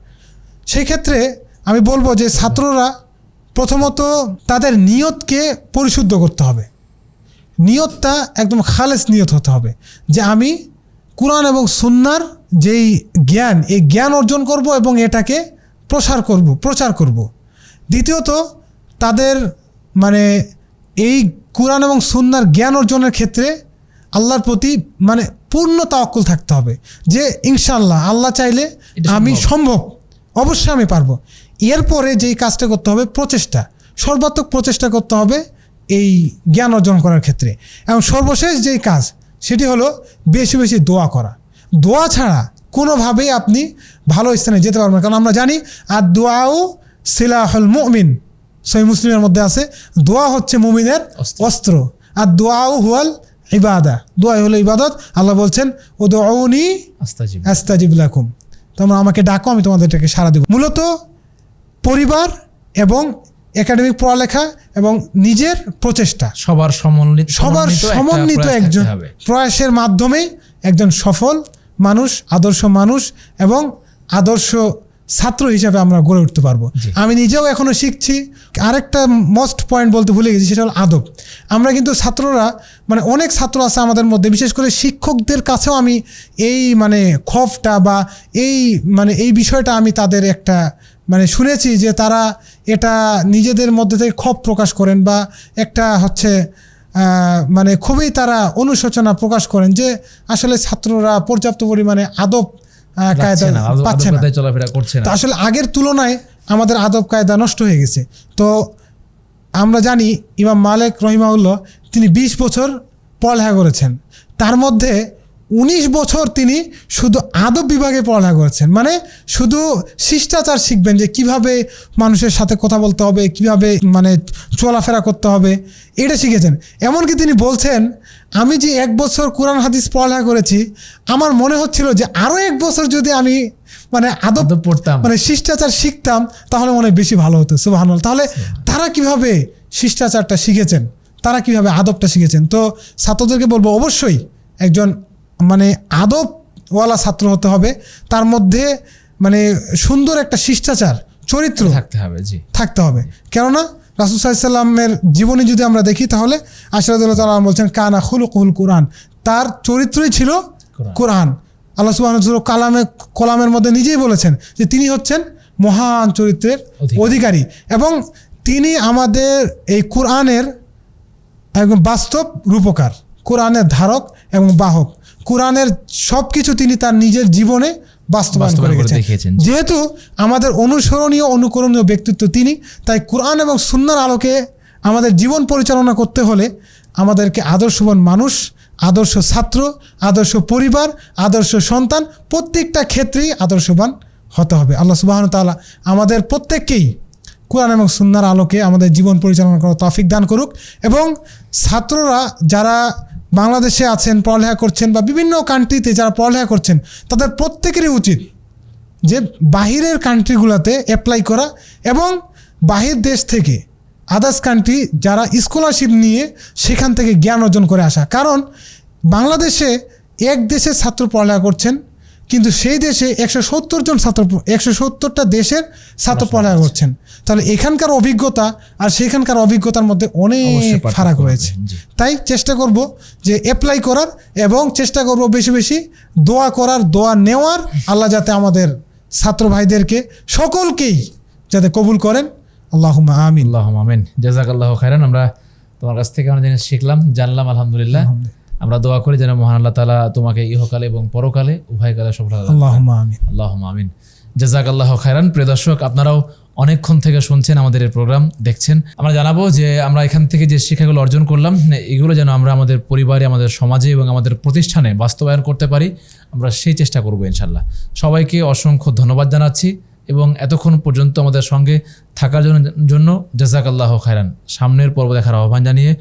সেই ক্ষেত্রে আমি বলবো যে ছাত্ররা প্রথমত তাদের নিয়তকে পরিশুদ্ধ করতে হবে। নিয়তটা একদম খালেস নিয়ত হতে হবে যে আমি কুরআন এবং সুন্নাহর যেই জ্ঞান, এই জ্ঞান অর্জন করব এবং এটাকে প্রচার করব। দ্বিতীয়ত তাদের মানে এই কুরআন এবং সুন্নাহর জ্ঞান অর্জনের ক্ষেত্রে আল্লাহর প্রতি মানে পূর্ণ তাওয়াক্কুল থাকতে হবে যে ইনশাআল্লাহ আল্লাহ চাইলে আমি সম্ভব, অবশ্যই আমি পারবো। এরপরে যেই কাজটা করতে হবে, প্রচেষ্টা, সর্বাত্মক প্রচেষ্টা করতে হবে এই জ্ঞান অর্জন করার ক্ষেত্রে। এবং সর্বশেষ যেই কাজ সেটি হলো বেশি বেশি দোয়া করা। দোয়া ছাড়া কোনোভাবেই আপনি ভালো স্থানে যেতে পারবেন, কারণ আমরা জানি আর দোয়াও সিলাহুল মুমিন, সহিহ মুসলিমের মধ্যে আছে দোয়া হচ্ছে মুমিনের অস্ত্র। আর দোয়াও হুয়াল ইবাদা, দোয়া হলো ইবাদত। আল্লাহ বলছেন উদউনি আস্তাজিব লাকুম, তোমরা আমাকে ডাকো আমি তোমাদেরটাকে সাড়া দেব। মূলত পরিবার এবং একাডেমিক পড়ালেখা এবং নিজের প্রচেষ্টা, সবার সমন্বিত একজন প্রয়াসের মাধ্যমেই একজন সফল মানুষ, আদর্শ মানুষ এবং আদর্শ ছাত্র হিসাবে আমরা গড়ে উঠতে পারবো। আমি নিজেও এখনো শিখছি। আরেকটা মোস্ট পয়েন্ট বলতে ভুলে গেছি, সেটা হলো আদব। আমরা কিন্তু ছাত্ররা মানে অনেক ছাত্র আছে আমাদের মধ্যে, বিশেষ করে শিক্ষকদের কাছেও আমি এই মানে খফটা বা এই বিষয়টা আমি তাদের একটা মানে শুনেছি যে তারা এটা নিজেদের মধ্যে থেকে ক্ষোভ প্রকাশ করেন বা একটা হচ্ছে মানে খুবই তারা অনুশোচনা প্রকাশ করেন যে আসলে ছাত্ররা পর্যাপ্ত পরিমাণে আদব কায়দা পাচ্ছে না, চলাফেরা করছে না। আসলে আগের তুলনায় আমাদের আদব কায়দা নষ্ট হয়ে গেছে। তো আমরা জানি ইমাম মালিক রহিমাউল্লাহ তিনি 20 বছর পড়ালেখা করেছেন, তার মধ্যে 19 বছর তিনি শুধু আদব বিভাগে পড়ালেখা করেছেন, মানে শুধু শিষ্টাচার শিখবেন যে কিভাবে মানুষের সাথে কথা বলতে হবে, কিভাবে মানে চলাফেরা করতে হবে, এটা শিখেছেন। এমনকি তিনি বলছেন, আমি যে 1 বছর কোরআন হাদিস পড়ালেখা করেছি, আমার মনে হচ্ছিল যে আরও 1 বছর যদি আমি মানে আদব
পড়তাম,
মানে শিষ্টাচার শিখতাম তাহলে মনে হয় বেশি ভালো হতো। সুবহানাল্লাহ। তাহলে তারা কিভাবে শিষ্টাচারটা শিখেছেন, তারা কিভাবে আদবটা শিখেছেন? তো ছাত্রদেরকে বলবো অবশ্যই একজন মানে আদবওয়ালা ছাত্র হতে হবে, তার মধ্যে মানে সুন্দর একটা শিষ্টাচার চরিত্র
থাকতে হবে। জি,
থাকতে হবে। কেননা রাসূল সাল্লাল্লাহু আলাইহি ওয়াসাল্লামের জীবনী যদি আমরা দেখি তাহলে আয়েশা রাদিয়াল্লাহু তাআলা বলছেন কানা খুলুকুল কোরআন, তার চরিত্রই ছিল কোরআন। আল্লাহ সুবহানাহু ওয়া তাআলা কালামের মধ্যে নিজেই বলেছেন যে তিনি হচ্ছেন মহান চরিত্রের অধিকারী এবং তিনি আমাদের এই কোরআনের একদম বাস্তব রূপকার, কোরআনের ধারক এবং বাহক। কোরআনের সব কিছু তিনি তার নিজের জীবনে বাস্তবায়ন করে গেছেন। যেহেতু আমাদের অনুসরণীয় অনুকরণীয় ব্যক্তিত্ব তিনি, তাই কোরআন এবং সুন্নাহর আলোকে আমাদের জীবন পরিচালনা করতে হলে আমাদেরকে আদর্শবান মানুষ, আদর্শ ছাত্র, আদর্শ পরিবার, আদর্শ সন্তান প্রত্যেকটা ক্ষেত্রেই আদর্শবান হতে হবে। আল্লাহ সুবহানাহু ওয়া তাআলা আমাদের প্রত্যেককেই কোরআন এবং সুন্নাহর আলোকে আমাদের জীবন পরিচালনা করার তৌফিক দান করুক। এবং ছাত্ররা যারা বাংলাদেশে আছেন, পড়ালেখা করছেন, বা বিভিন্ন কান্ট্রিতে যারা পড়ালেখা করছেন, তাদের প্রত্যেকেরই উচিত যে বাহিরের কান্ট্রিগুলোতে অ্যাপ্লাই করা এবং বাহির দেশ থেকে আদার্স কান্ট্রি যারা স্কলারশিপ নিয়ে সেখান থেকে জ্ঞান অর্জন করে আসা। কারণ বাংলাদেশে এক দেশের ছাত্র পড়ালেখা করছেন, কিন্তু সেই দেশে 170টা দেশের ছাত্র পড়ালেখা করছেন। তাহলে এখানকার অভিজ্ঞতা আর সেখানকার অভিজ্ঞতার মধ্যে অনেক ফারাক রয়েছে। তাই চেষ্টা করব যে অ্যাপ্লাই করার এবং চেষ্টা করব বেশি বেশি দোয়া করার, দোয়া নেওয়ার। আল্লাহ যাতে আমাদের ছাত্র ভাইদেরকে সকলকেই যাতে কবুল করেন। আল্লাহুম্মা আমিন।
আল্লাহুম্মা আমিন। জাযাকাল্লাহু খাইরান। আমরা তোমার কাছ থেকে অনেক জিনিস শিখলাম, জানলাম, আলহামদুলিল্লাহ। আমরা দোয়া করি যেন মহান আল্লাহ তাআলা তোমাকে ইহকালে এবং পরকালে উভয়কালে সফলতা দান করেন।
আল্লাহুম্মা আমিন।
আল্লাহুম্মা আমিন। জাযাকাল্লাহু খাইরান। প্রিয় দর্শক, আপনারাও অনেকক্ষণ থেকে শুনছেন, আমাদের এই প্রোগ্রাম দেখছেন। আমরা জানাবো যে আমরা এখান থেকে যে শিক্ষাগুলো অর্জন করলাম, এগুলো যেন আমরা আমাদের পরিবারে, আমাদের সমাজে এবং আমাদের প্রতিষ্ঠানে বাস্তবায়ন করতে পারি। আমরা সেই চেষ্টা করবো ইনশাল্লাহ। সবাইকে অসংখ্য ধন্যবাদ জানাচ্ছি এবং এতক্ষণ পর্যন্ত আমাদের সঙ্গে থাকার জন্য জাযাকাল্লাহু খাইরান। সামনের পর্ব দেখার আহ্বান জানিয়ে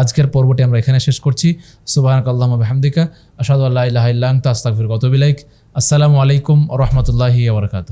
আজকের পর্বটি আমরা এখানে শেষ করছি। সুবহানাকাল্লাহুম্মা বিহামদিকা আশহাদু আল্লা ইলাহা ইল্লা আনতা আস্তাগফিরুকা ওয়া আতুবু ইলাইক। আসসালামু আলাইকুম ওয়া রাহমাতুল্লাহি ওয়া বারাকাতুহু।